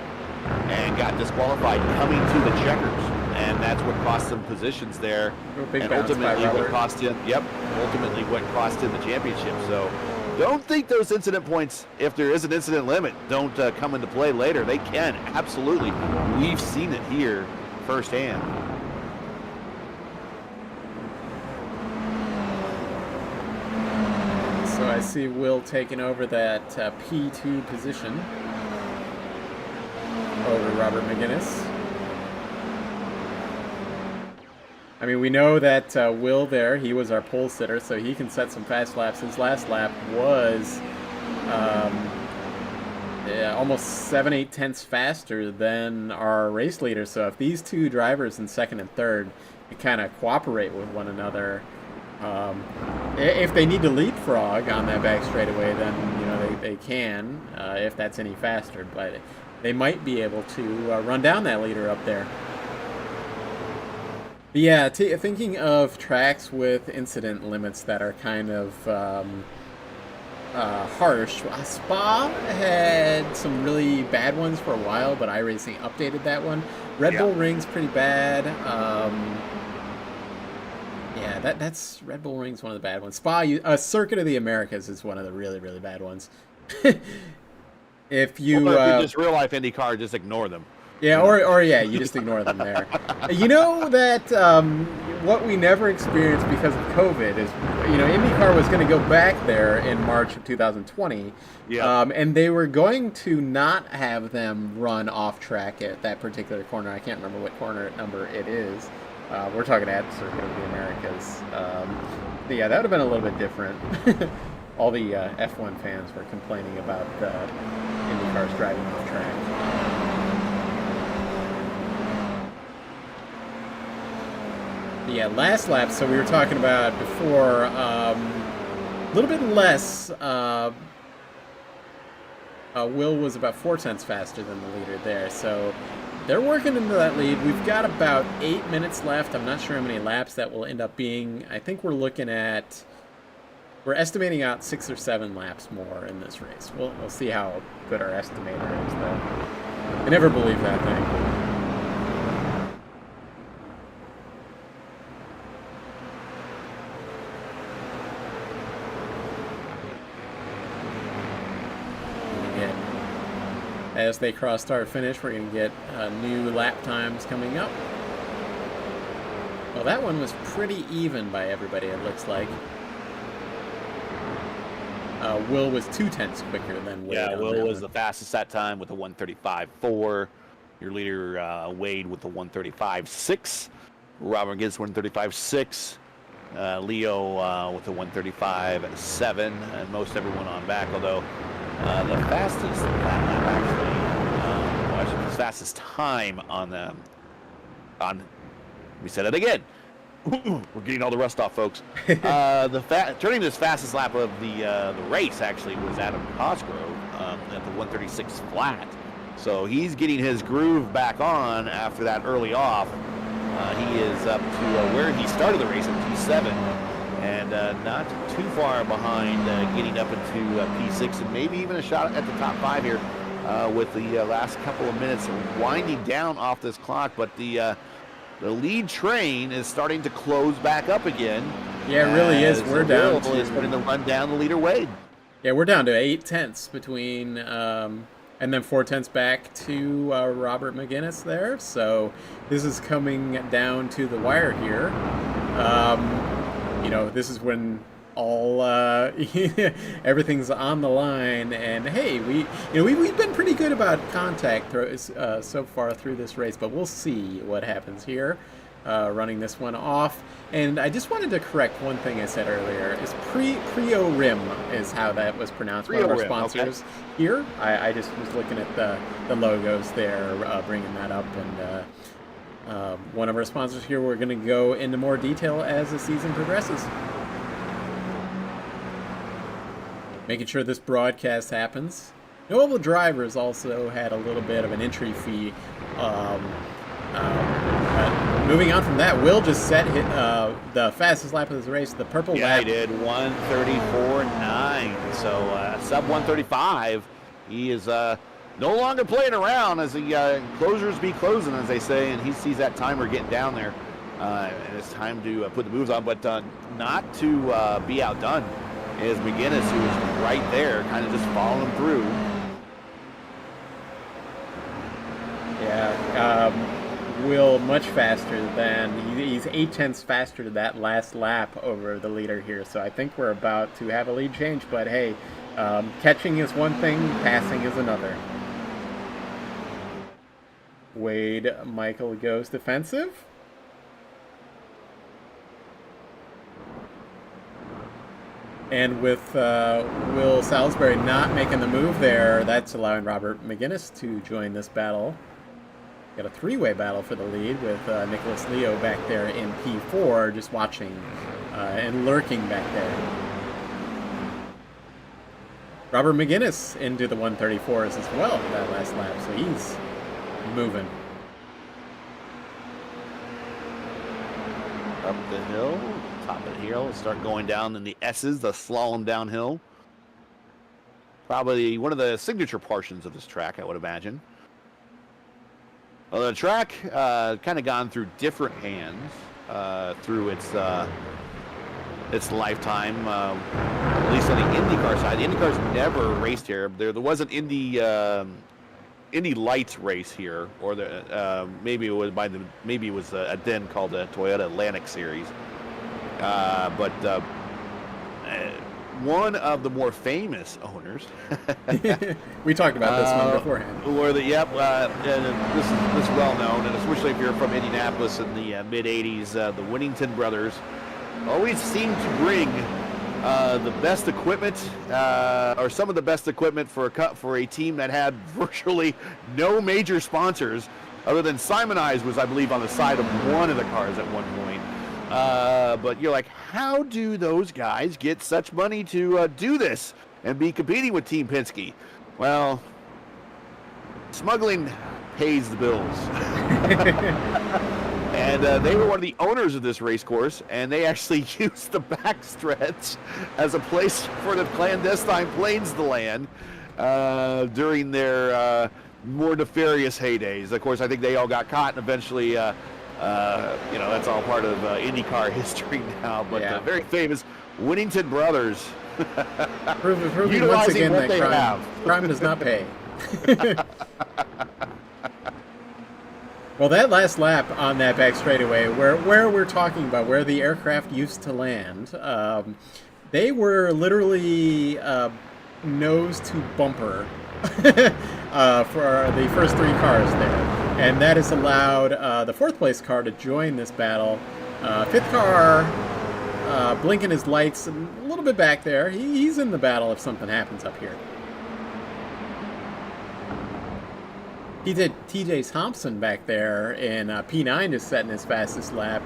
and got disqualified coming to the checkers, and that's what cost him positions there, and ultimately what cost him the championship. So don't think those incident points, if there is an incident limit, don't come into play later. They can, absolutely. We've seen it here firsthand. So I see Will taking over that P2 position over Robert McGinnis. I mean, we know that Will there, he was our pole sitter, so he can set some fast laps. His last lap was almost 7/8 faster than our race leader. So if these two drivers in second and third kind of cooperate with one another, if they need to leapfrog on that back straightaway, then they can if that's any faster. But they might be able to run down that leader up there. But yeah, thinking of tracks with incident limits that are kind of harsh. Spa had some really bad ones for a while, but iRacing updated that one. Red Bull Ring's pretty bad. Yeah, that's Red Bull Ring's one of the bad ones. Circuit of the Americas is one of the really, really bad ones. If you just real life IndyCar, just ignore them. Yeah, or you just ignore them there. You know that what we never experienced because of COVID is, IndyCar was going to go back there in March of 2020, and they were going to not have them run off track at that particular corner. I can't remember what corner number it is. We're talking at Circuit of the Americas. Yeah, that would have been a little bit different. All the F1 fans were complaining about IndyCars driving off track. Yeah, last lap, so we were talking about before, a little bit less. Will was about 4/10 faster than the leader there, so they're working into that lead. We've got about 8 minutes left. I'm not sure how many laps that will end up being. I think we're estimating out 6 or 7 laps more in this race. We'll see how good our estimator is, though. I never believe that thing. As they cross start finish, we're going to get new lap times coming up. Well, that one was pretty even by everybody, it looks like. Will was 2/10 quicker than Wade. Yeah, Will was the fastest that time with a 1:35.4. Your leader, Wade, with the 1:35.6. Robert gets 1:35.6. Leo with the 1:35.7. And most everyone on back, although the fastest lap actually, the fastest time we said it again. We're getting all the rust off, folks. Turning this fastest lap of the race actually was Adam Cosgrove at the 1:36 flat. So he's getting his groove back on after that early off. He is up to where he started the race at P7, and not too far behind, getting up into P6 and maybe even a shot at the top 5 here with the last couple of minutes winding down off this clock. But the lead train is starting to close back up again. Yeah, it really is. We're down to... is starting to run down the leader Wade. Yeah, we're down to 8/10 between... and then 4/10 back to Robert McGinnis there. So this is coming down to the wire here. This is when all everything's on the line. And hey, we've been pretty good about contact so far through this race, but we'll see what happens here. Running this one off. And I just wanted to correct one thing I said earlier. Is Prio Rim is how that was pronounced. One of our sponsors here. I just was looking at the logos there, bringing that up. And one of our sponsors here, we're going to go into more detail as the season progresses. Making sure this broadcast happens. Notable drivers also had a little bit of an entry fee. Moving on from that, Will just set the fastest lap of this race, the purple lap. Yeah, he did 1:34.9. So sub 1:35. He is no longer playing around as the closers be closing, as they say, and he sees that timer getting down there, and it's time to put the moves on, but not to be outdone is McGinnis, who is right there, kind of just following him through. Yeah. Will much faster than he's 8/10 faster to that last lap over the leader here, so I think we're about to have a lead change. But hey, catching is one thing, passing is another. Wade Michael goes defensive. And with Will Salisbury not making the move there, that's allowing Robert McGuinness to join this battle. Got a three-way battle for the lead with Nicholas Leo back there in P4, just watching and lurking back there. Robert McGuinness into the 134s as well that last lap, so he's moving. Up the hill, top of the hill, start going down in the S's, the slalom downhill. Probably one of the signature portions of this track, I would imagine. Well, the track kind of gone through different hands through its lifetime, at least on the IndyCar side. The IndyCar's never raced here. There was an Indy Lights race here, or maybe it was a den called the Toyota Atlantic Series. But one of the more famous owners. We talked about this one beforehand. And this is well known, and especially if you're from Indianapolis in the mid '80s, the Winnington brothers always seemed to bring the best equipment, or some of the best equipment for a team that had virtually no major sponsors, other than Simon Eyes was, I believe, on the side of one of the cars at one point. But you're like, how do those guys get such money to do this and be competing with Team Penske? Well, smuggling pays the bills. And they were one of the owners of this race course, and they actually used the backstretch as a place for the clandestine planes to land during their more nefarious heydays. Of course, I think they all got caught, and eventually, that's all part of IndyCar history now. But very famous Winnington brothers. Proving once again that crime does not pay. Well, that last lap on that back straightaway, where we're talking about, where the aircraft used to land, they were literally nose to bumper for the first three cars there. And that has allowed the fourth place car to join this battle. Fifth car blinking his lights a little bit back there. He's in the battle if something happens up here. He did TJ Thompson back there in P9 just setting his fastest lap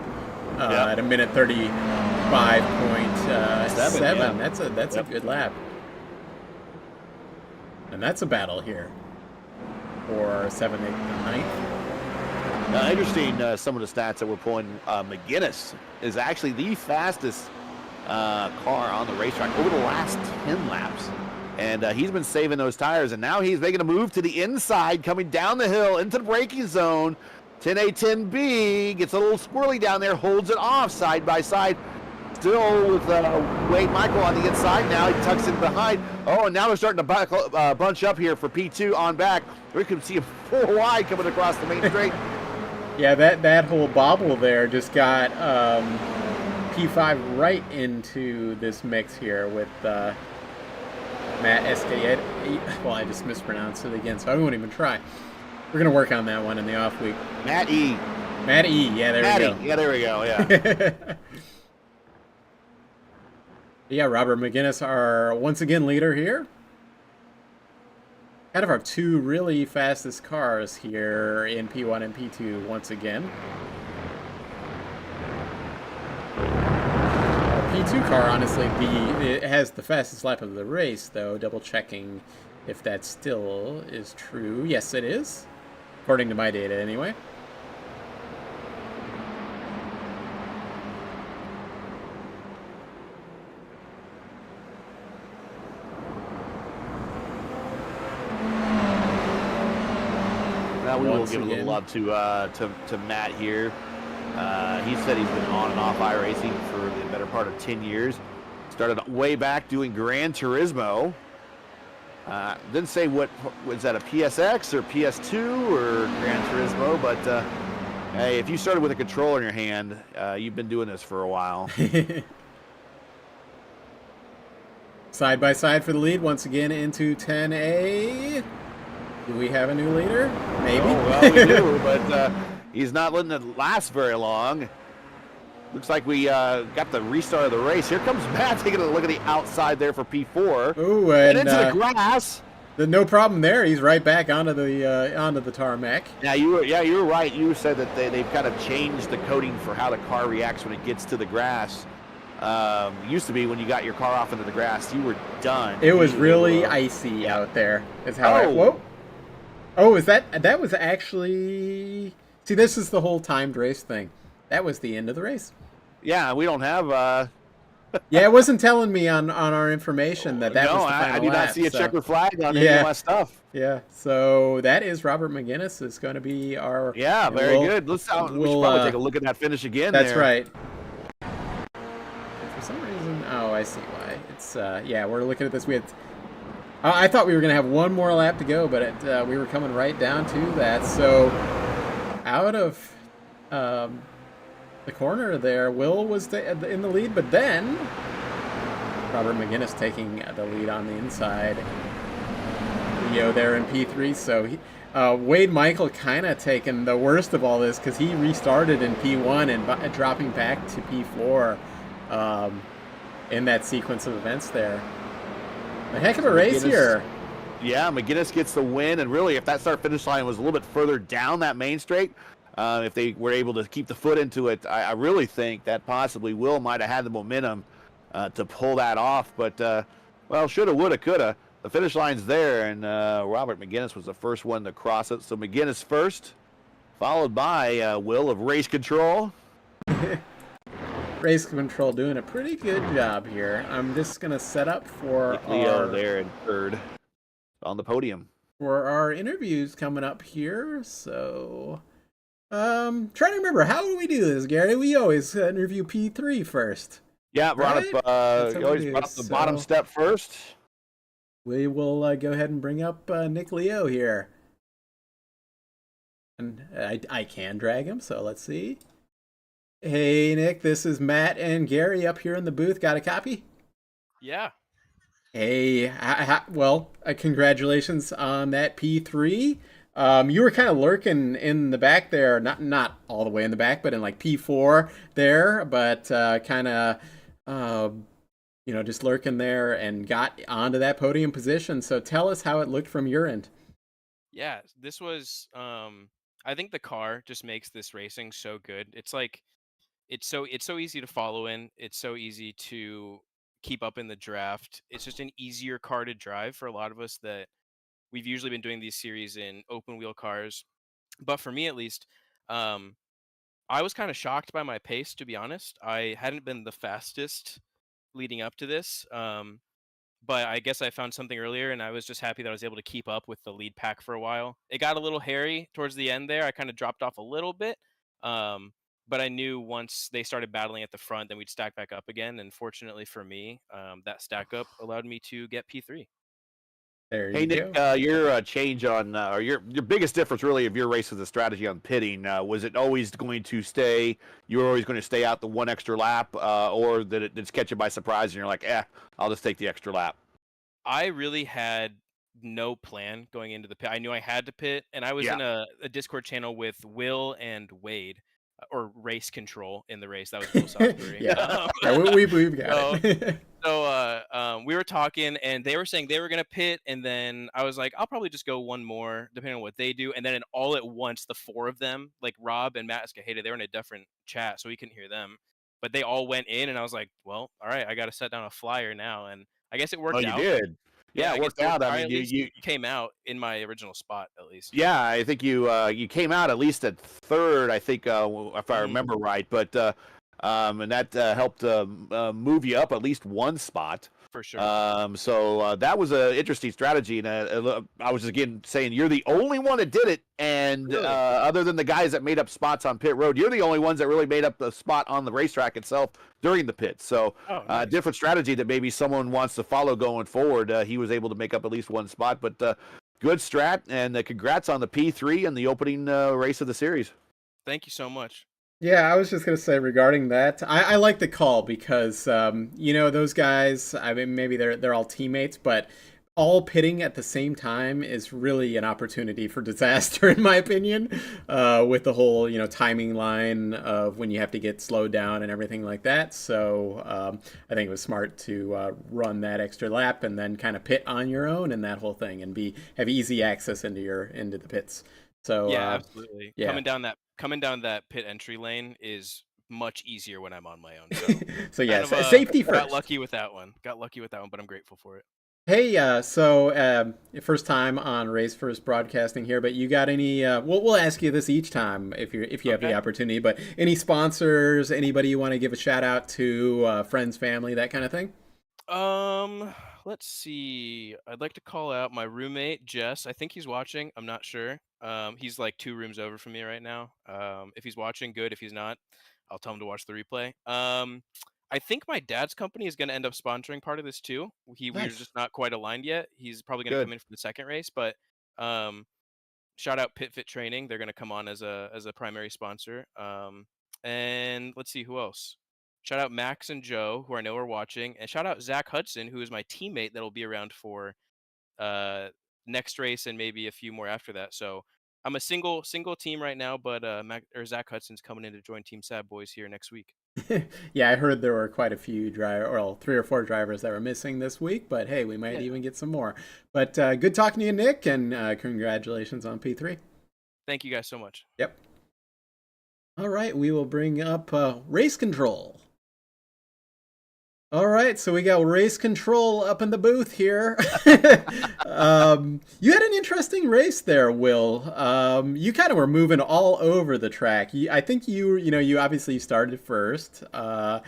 at a minute 35.7. That's a good lap. And that's a battle here for 7th, 8th, and 9th. Interesting, some of the stats that we're pulling. McGuinness is actually the fastest car on the racetrack over the last 10 laps. And he's been saving those tires, and now he's making a move to the inside, coming down the hill into the braking zone. 10A, 10B, gets a little squirrely down there, holds it off side by side. Still with Wade Michael on the inside now. He tucks in behind. Oh, and now they're starting to bunch up here for P2 on back. We can see him full wide coming across the main straight. Yeah, that whole bobble there just got P5 right into this mix here with Matt Escayet. Well, I just mispronounced it again, so I won't even try. We're going to work on that one in the off week. Matt E. Yeah, there we go. Yeah, there we go, yeah. Yeah, Robert McGuinness, our once again leader here. Kind of our two really fastest cars here in P1 and P2 once again. P2 car, honestly, it has the fastest lap of the race, though. Double checking if that still is true. Yes, it is, according to my data, anyway. Now we will give a little love to Matt here. He said he's been on and off iRacing for the better part of 10 years. Started way back doing Gran Turismo. Didn't say what was that, a PSX or PS2 or Gran Turismo, but hey, if you started with a controller in your hand, you've been doing this for a while. Side by side for the lead once again into 10A. Do we have a new leader? Maybe. Oh, well, we do, but he's not letting it last very long. Looks like we got the restart of the race. Here comes Matt taking a look at the outside there for P4. Ooh, and and into the grass. no problem there. He's right back onto the tarmac. Yeah, you were right. You said that they've kind of changed the coding for how the car reacts when it gets to the grass. Used to be when you got your car off into the grass, you were done. It was really icy out there. Is how whoa. Oh, is that was actually... See, this is the whole timed race thing. That was the end of the race. Yeah, we don't have... Yeah, it wasn't telling me on our information that was the final lap. I do not see a checkered flag on any of my stuff. Yeah, so that is Robert McGinnis is going to be our... Yeah, very good. We should probably take a look at that finish again. That's right. And for some reason... Oh, I see why. It's, yeah, we're looking at this. We had... I thought we were going to have one more lap to go, but we were coming right down to that. So out of the corner there, Will was in the lead, but then Robert McGinnis taking the lead on the inside. Leo there in P3. So Wade Michael kind of taking the worst of all this because he restarted in P1 and dropping back to P4 in that sequence of events there. A heck of a race here. Yeah, McGinnis gets the win, and really, if that start-finish line was a little bit further down that main straight, if they were able to keep the foot into it, I really think that possibly Will might have had the momentum to pull that off. But, well, shoulda, woulda, coulda. The finish line's there, and Robert McGinnis was the first one to cross it. So McGinnis first, followed by Will of Race Control. Race Control doing a pretty good job here. I'm just going to set up for Leo there in third on the podium. For our interviews coming up here. So, trying to remember, how do we do this, Gary? We always interview P3 first. Yeah, brought up, always brought up the bottom step first. We will go ahead and bring up Nick Leo here. And I can drag him, so let's see. Hey, Nick, this is Matt and Gary up here in the booth. Got a copy? Yeah. Hey, well, congratulations on that P3. You were kind of lurking in the back there, not all the way in the back, but in like P4 there, but kind of, just lurking there and got onto that podium position. So tell us how it looked from your end. Yeah, this was, I think the car just makes this racing so good. It's like, it's so easy to follow in. It's so easy to keep up in the draft. It's just an easier car to drive for a lot of us that we've usually been doing these series in open wheel cars. But for me, at least, I was kind of shocked by my pace, to be honest. I hadn't been the fastest leading up to this. But I guess I found something earlier, and I was just happy that I was able to keep up with the lead pack for a while. It got a little hairy towards the end there. I kind of dropped off a little bit. But I knew once they started battling at the front, then we'd stack back up again. And fortunately for me, that stack up allowed me to get P3. There you go. Nick, your change on, or your biggest difference really of your race with the strategy on pitting, was it always going to stay, you were always going to stay out the one extra lap, or did it just catch you by surprise and you're like, I'll just take the extra lap? I really had no plan going into the pit. I knew I had to pit, and I was in a Discord channel with Will and Wade. Or Race Control in the race. That was Will Salisbury. We've got it. So we were talking, and they were saying they were going to pit, and then I was like, I'll probably just go one more, depending on what they do. And then all at once, the four of them, like Rob and Matt Escajeda, they were in a different chat, so we couldn't hear them. But they all went in, and I was like, well, all right, I got to set down a flyer now. And I guess it worked out. Oh, you did? Yeah, it worked out. I mean, you came out in my original spot, at least. Yeah, I think you came out at least at third, I think, if I remember right. But and that helped move you up at least one spot. For sure. So that was an interesting strategy. And I was, again, saying you're the only one that did it. And really? Other than the guys that made up spots on pit road, you're the only ones that really made up the spot on the racetrack itself during the pit. So nice. Different strategy that maybe someone wants to follow going forward. He was able to make up at least one spot. But good strat, and congrats on the P3 and the opening race of the series. Thank you so much. Yeah, I was just going to say regarding that, I like the call because, those guys, I mean, maybe they're all teammates, but all pitting at the same time is really an opportunity for disaster, in my opinion, with the whole, timing line of when you have to get slowed down and everything like that. So I think it was smart to run that extra lap and then kind of pit on your own and that whole thing and have easy access into the pits. So Yeah, absolutely. yeah. Coming down that pit entry lane is much easier when I'm on my own. So So yeah, kind of safety got first. lucky with that one. Got lucky with that one, but I'm grateful for it. Hey, first time on Race First Broadcasting here, but you got any? We'll ask you this each time if you have the Okay. opportunity. But any sponsors? Anybody you want to give a shout out to? Friends, family, that kind of thing. Um, let's see. I'd like to call out my roommate Jess. I think he's watching. I'm not sure. He's like 2 rooms over from me right now. If he's watching, good. If he's not, I'll tell him to watch the replay. I think my dad's company is going to end up sponsoring part of this too. We're Nice. just not quite aligned yet. He's probably going to Good. come in for the second race, but um, shout out Pit Fit Training. They're going to come on as a primary sponsor. And let's see who else. Shout out Max and Joe, who I know are watching, and shout out Zach Hudson, who is my teammate that'll be around for uh, next race and maybe a few more after that. So I'm a single team right now, but Zach Hudson's coming in to join Team Sad Boys here next week. Yeah, I heard there were quite a few well, 3 or 4 drivers that were missing this week, but hey, we might Yeah. even get some more. But good talking to you, Nick, and congratulations on P3. Thank you guys so much. Yep. All right, we will bring up race control. All right, so we got race control up in the booth here. You had an interesting race there, Will. You kind of were moving all over the track. I think you obviously started first, but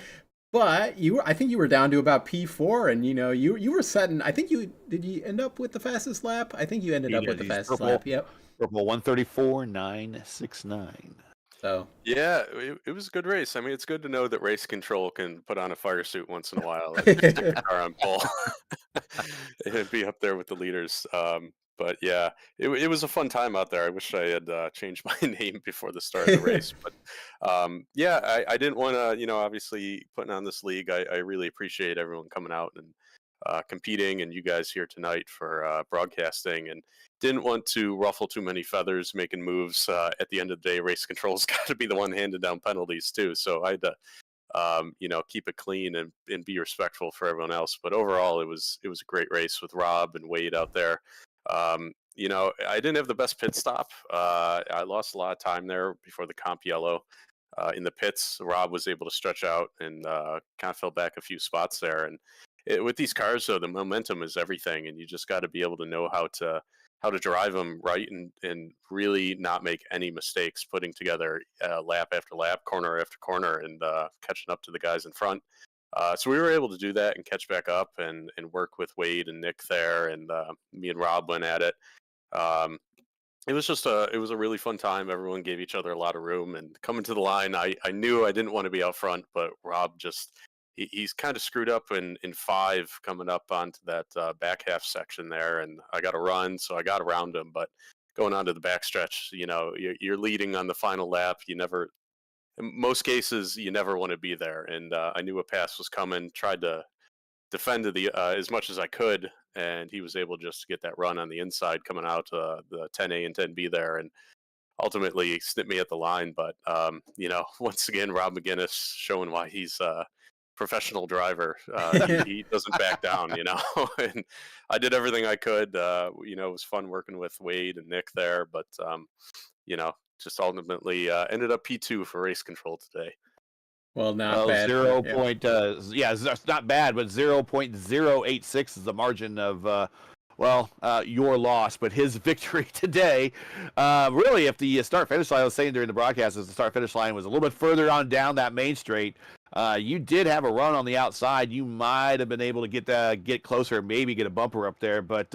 I think you were down to about P4, and you were setting. I think did you end up with the fastest lap? I think you ended up with the fastest lap. Yep. Purple 134.969. So Yeah, it was a good race. I mean, it's good to know that race control can put on a fire suit once in a while and just stick the car on pole and be up there with the leaders. But yeah, it was a fun time out there. I wish I had changed my name before the start of the race. But yeah, I didn't want to, obviously putting on this league. I really appreciate everyone coming out and competing, and you guys here tonight for broadcasting, and didn't want to ruffle too many feathers making moves. At the end of the day, race control's got to be the one handing down penalties too. So I had to, keep it clean and be respectful for everyone else. But overall, it was a great race with Rob and Wade out there. I didn't have the best pit stop. I lost a lot of time there before the comp yellow. In the pits, Rob was able to stretch out and kind of fell back a few spots there. And with these cars, though, the momentum is everything, and you just got to be able to know how to drive them right and really not make any mistakes putting together lap after lap, corner after corner, and catching up to the guys in front. So we were able to do that and catch back up and work with Wade and Nick there, and me and Rob went at it. It was just it was a really fun time. Everyone gave each other a lot of room, and coming to the line, I knew I didn't want to be out front, but Rob just he's kind of screwed up in 5 coming up onto that back half section there, and I got to run, so I got around him. But going onto the backstretch, you're leading on the final lap. In most cases, you never want to be there, and I knew a pass was coming. Tried to defend as much as I could, and he was able just to get that run on the inside coming out the 10A and 10B there, and ultimately snipped me at the line. But once again, Rob McGinnis showing why he's professional driver. He doesn't back down, and I did everything I could. It was fun working with Wade and Nick there, but just ultimately ended up P2 for race control today. Well, not bad. That's not bad, but 0.086 is the margin of your loss, but his victory today. Really, if the start-finish line, I was saying during the broadcast, as the start-finish line was a little bit further on down that main straight, you did have a run on the outside. You might have been able to get closer, maybe get a bumper up there, but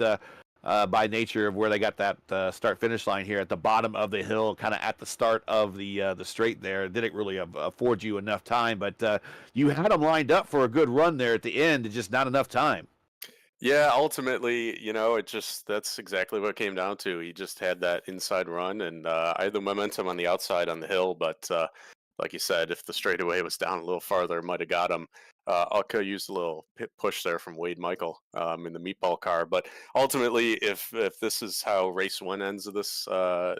by nature of where they got that start-finish line here at the bottom of the hill, kind of at the start of the straight there, didn't really afford you enough time, but you had them lined up for a good run there at the end, just not enough time. Yeah, ultimately, that's exactly what it came down to. He just had that inside run, and I had the momentum on the outside on the hill, but like you said, if the straightaway was down a little farther, it might have got him. Alka used a little push there from Wade Michael in the meatball car. But ultimately, if this is how race one ends of this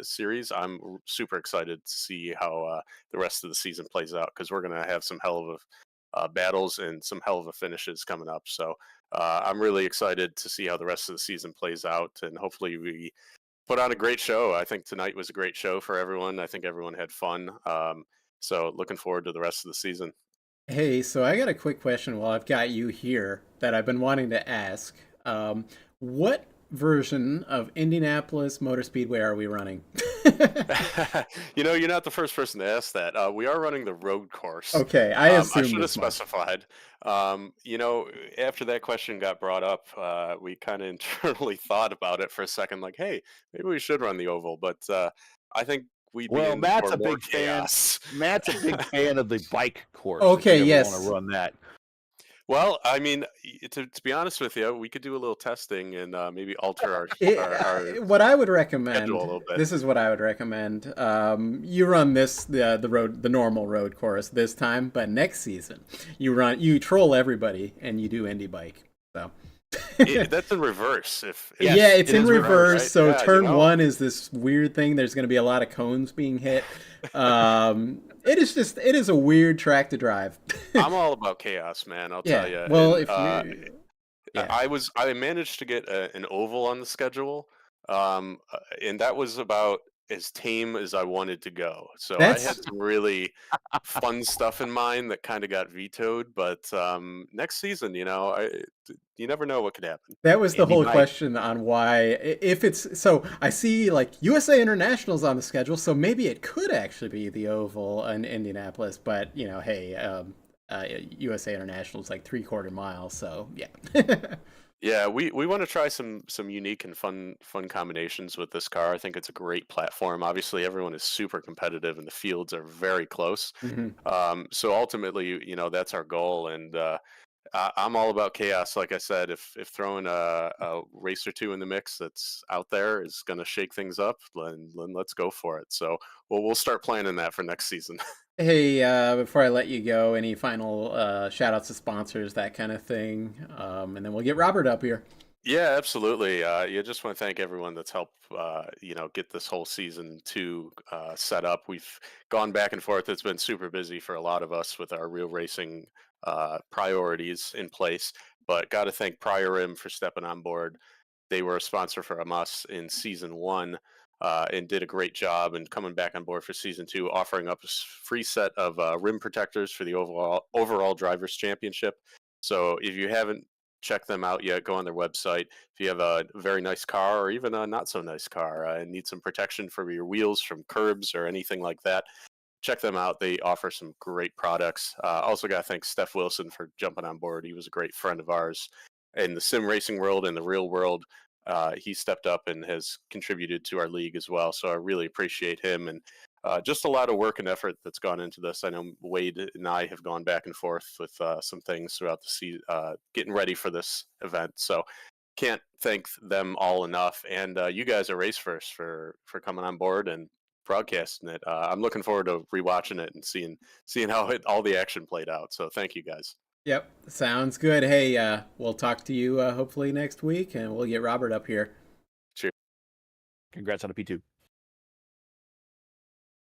series, I'm super excited to see how the rest of the season plays out, because we're going to have some hell of battles and some hell of a finishes coming up. So I'm really excited to see how the rest of the season plays out, and hopefully we put on a great show. I think tonight was a great show for everyone. I think everyone had fun. So looking forward to the rest of the season. Hey, so I got a quick question while I've got you here that I've been wanting to ask. What version of Indianapolis Motor Speedway are we running? You're not the first person to ask that. We are running the road course. Okay, I I assumed should have as much. specified. After that question got brought up, we kind of internally thought about it for a second, like, hey, maybe we should run the oval. But I think we'd be Well, in Matt's for a more big fan. chaos. Matt's a big fan of the bike course. Okay, if you ever yes. want to run that. Well, I mean, to be honest with you, we could do a little testing and maybe alter our What I would recommend, schedule a little bit. this is what I would recommend. You run the normal road course this time, but next season you troll everybody and you do Indy bike. So That's in reverse. Yes, yeah, it's it in is reverse. right? So Yeah, turn one is this weird thing. There's going to be a lot of cones being hit. It is a weird track to drive. I'm all about chaos, man. I'll tell you. Well, And, if you, yeah. I managed to get an oval on the schedule, and that was about as tame as I wanted to go. So I had some really fun stuff in mind that kind of got vetoed. But next season, you never know what could happen. That was the Indy whole bike. question on why, if it's, so I see like USA International's on the schedule, so maybe it could actually be the oval in Indianapolis, but hey, USA International is like 3/4 mile, so yeah. Yeah, we want to try some unique and fun combinations with this car. I think it's a great platform. Obviously, everyone is super competitive, and the fields are very close. So ultimately, that's our goal, and I'm all about chaos. Like I said, if throwing a race or two in the mix that's out there is going to shake things up, then let's go for it. So we'll start planning that for next season. Hey, before I let you go, any final shout outs to sponsors, that kind of thing, and then we'll get Robert up here. Yeah, absolutely. Just want to thank everyone that's helped, get this whole season 2 set up. We've gone back and forth. It's been super busy for a lot of us with our real racing priorities in place. But got to thank Prior Rim for stepping on board. They were a sponsor from us in season 1 and did a great job. And coming back on board for season 2, offering up a free set of rim protectors for the overall drivers championship. So if you haven't check them out yet, go on their website. If you have a very nice car or even a not so nice car and need some protection for your wheels from curbs or anything like that, check them out. They offer some great products. Also got to thank Steph Wilson for jumping on board. He was a great friend of ours in the sim racing world and the real world. He stepped up and has contributed to our league as well. So I really appreciate him, and just a lot of work and effort that's gone into this. I know Wade and I have gone back and forth with some things throughout the season, getting ready for this event. So can't thank them all enough. And you guys are Race First for coming on board and broadcasting it. I'm looking forward to rewatching it and seeing how all the action played out. So thank you guys. Yep, sounds good. Hey, we'll talk to you hopefully next week, and we'll get Robert up here. Cheers. Congrats on a P2.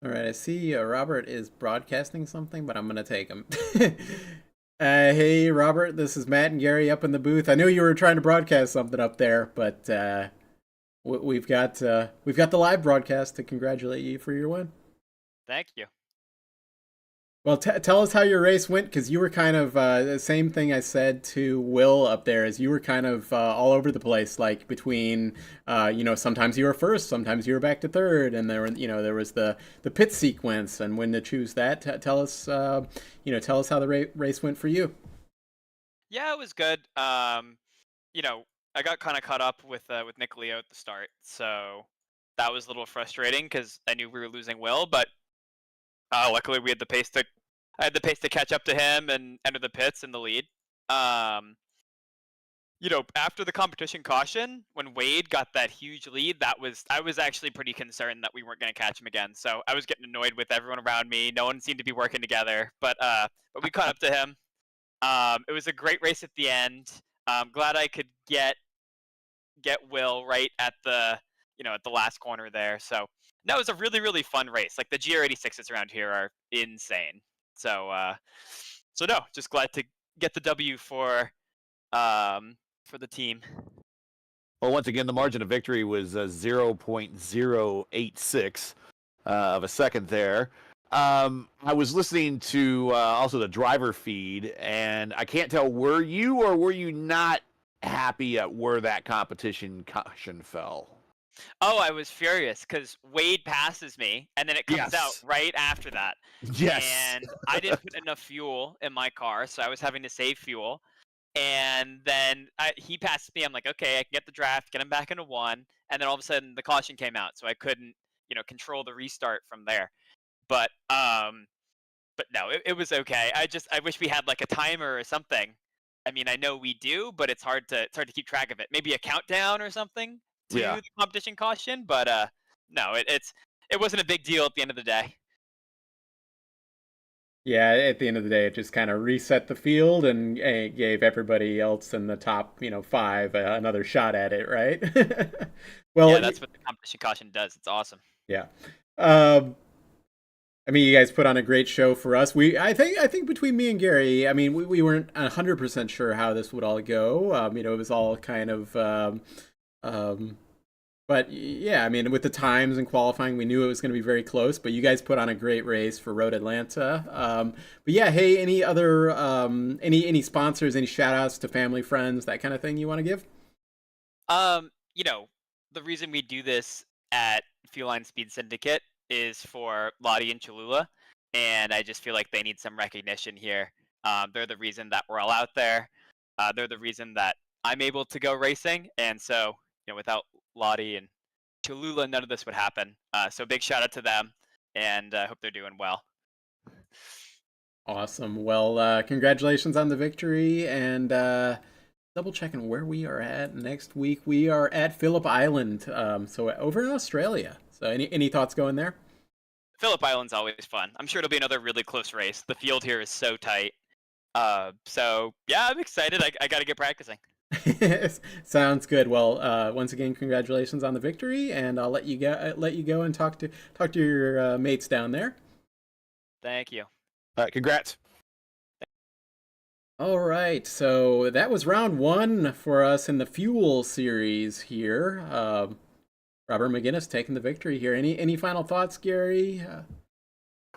All right, I see Robert is broadcasting something, but I'm going to take him. Hey, Robert, this is Matt and Gary up in the booth. I knew you were trying to broadcast something up there, but we've got the live broadcast to congratulate you for your win. Thank you. Well, tell us how your race went, because you were kind of the same thing I said to Will up there, is you were kind of all over the place, like between, sometimes you were first, sometimes you were back to third, and there was the pit sequence and when to choose that. Tell us how the race went for you. Yeah, it was good. I got kind of caught up with Nick Leo at the start, so that was a little frustrating because I knew we were losing Will, but luckily I had the pace to catch up to him and enter the pits in the lead. After the competition caution, when Wade got that huge lead, I was actually pretty concerned that we weren't going to catch him again. So I was getting annoyed with everyone around me. No one seemed to be working together, but we caught up to him. It was a great race at the end. I'm glad I could get Will right at the at the last corner there. So that was a really fun race. Like the GR86s around here are insane. So so no, just glad to get the W for the team. Well, once again, the margin of victory was 0.086 of a second there. I was listening to also the driver feed, and I can't tell, were you or were you not happy at where that competition caution fell? Oh, I was furious because Wade passes me, and then it comes out Yes. right after that. Yes. And I didn't put enough fuel in my car, so I was having to save fuel. And then he passed me. I'm like, okay, I can get the draft, get him back into one. And then all of a sudden, the caution came out, so I couldn't, control the restart from there. But no, it was okay. I wish we had like a timer or something. I mean, I know we do, but it's hard to keep track of it. Maybe a countdown or something to the competition caution. But no, it wasn't a big deal at the end of the day. Yeah, at the end of the day, it just kind of reset the field and gave everybody else in the top, 5 another shot at it, right? Well, yeah, that's what the competition caution does. It's awesome. Yeah. I mean, you guys put on a great show for us. I think between me and Gary, I mean, we weren't 100% sure how this would all go. It was all kind of, but yeah, I mean, with the times and qualifying, we knew it was going to be very close. But you guys put on a great race for Road Atlanta. But yeah, hey, any other any sponsors, any shout outs to family, friends, that kind of thing you want to give? The reason we do this at Feline Speed Syndicate is for Lottie and Cholula, and I just feel like they need some recognition here. They're the reason that we're all out there. They're the reason that I'm able to go racing, and so without Lottie and Cholula, none of this would happen. So big shout out to them, and I hope they're doing well. Awesome. Well, congratulations on the victory, and double checking where we are at next week. We are at Phillip Island, so over in Australia. So any thoughts going there? Phillip Island's always fun. I'm sure it'll be another really close race. The field here is so tight. So yeah, I'm excited. I got to get practicing. Sounds good. Well, once again, congratulations on the victory, and I'll let you go and talk to your mates down there. Thank you. All right, congrats. All right, so that was round 1 for us in the Fuel series here. Robert McGinnis taking the victory here. Any final thoughts, Gary?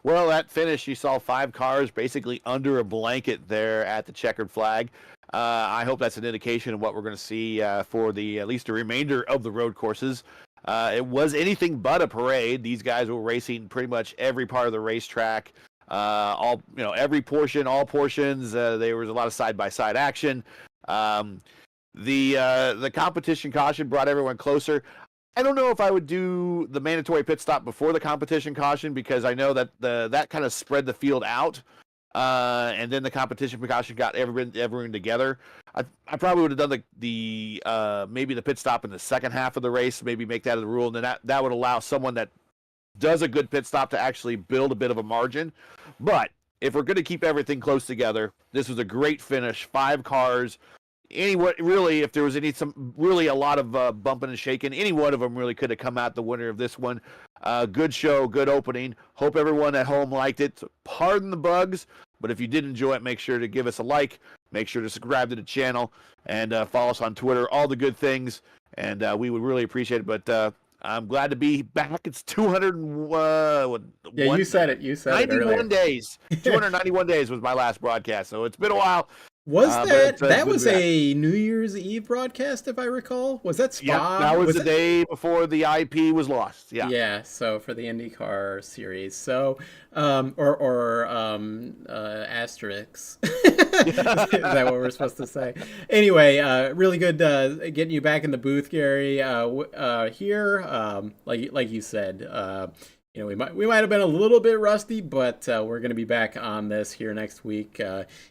Well, that finish, you saw 5 cars basically under a blanket there at the checkered flag. I hope that's an indication of what we're going to see for at least the remainder of the road courses. It was anything but a parade. These guys were racing pretty much every part of the racetrack. Every portion, all portions. There was a lot of side-by-side action. The competition caution brought everyone closer. I don't know if I would do the mandatory pit stop before the competition caution, because I know that that kind of spread the field out, and then the competition caution got everyone together. I probably would have done the maybe the pit stop in the second half of the race, maybe make that the rule, and then that would allow someone that does a good pit stop to actually build a bit of a margin. But if we're going to keep everything close together, this was a great finish. 5 cars. Really, if there was a lot of bumping and shaking, any one of them really could have come out the winner of this one. Good show, good opening. Hope everyone at home liked it. Pardon the bugs, but if you did enjoy it, make sure to give us a like. Make sure to subscribe to the channel and follow us on Twitter. All the good things, and we would really appreciate it. But I'm glad to be back. It's 200. Yeah, you said it. You said 91 it earlier. days. 291 days was my last broadcast, so it's been a while. Was that was a New Year's Eve broadcast, if I recall? Was that Spa? Yeah, that was the day before the IP was lost. Yeah. Yeah. So for the IndyCar series, so asterisks. Is that what we're supposed to say? Anyway, really good getting you back in the booth, Gary. Here, like you said. We might have been a little bit rusty, but we're going to be back on this here next week.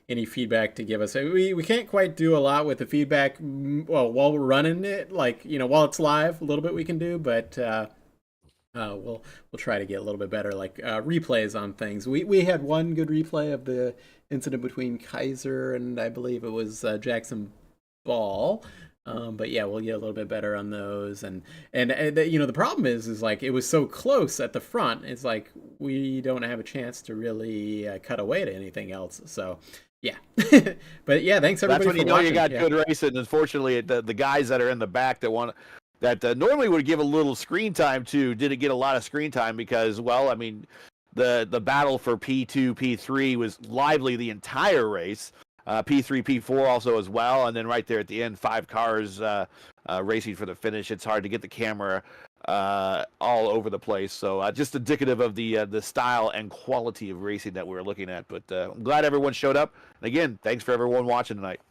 Any feedback to give us? We can't quite do a lot with the feedback. Well, while we're running it, while it's live, a little bit we can do, but We'll try to get a little bit better, like replays on things. We had one good replay of the incident between Kaiser and I believe it was Jackson Ball. But yeah, we'll get a little bit better on those. And the problem is like it was so close at the front. It's like we don't have a chance to really cut away to anything else. So yeah, but yeah, thanks everybody. That's when for you know watching. you got good racing. Unfortunately, the guys that are in the back that normally would give a little screen time to didn't get a lot of screen time because, well, I mean, the battle for P2, P3 was lively the entire race. P3, P4 also as well, and then right there at the end, 5 cars racing for the finish. It's hard to get the camera all over the place. So just indicative of the style and quality of racing that we're looking at. But I'm glad everyone showed up. And again, thanks for everyone watching tonight.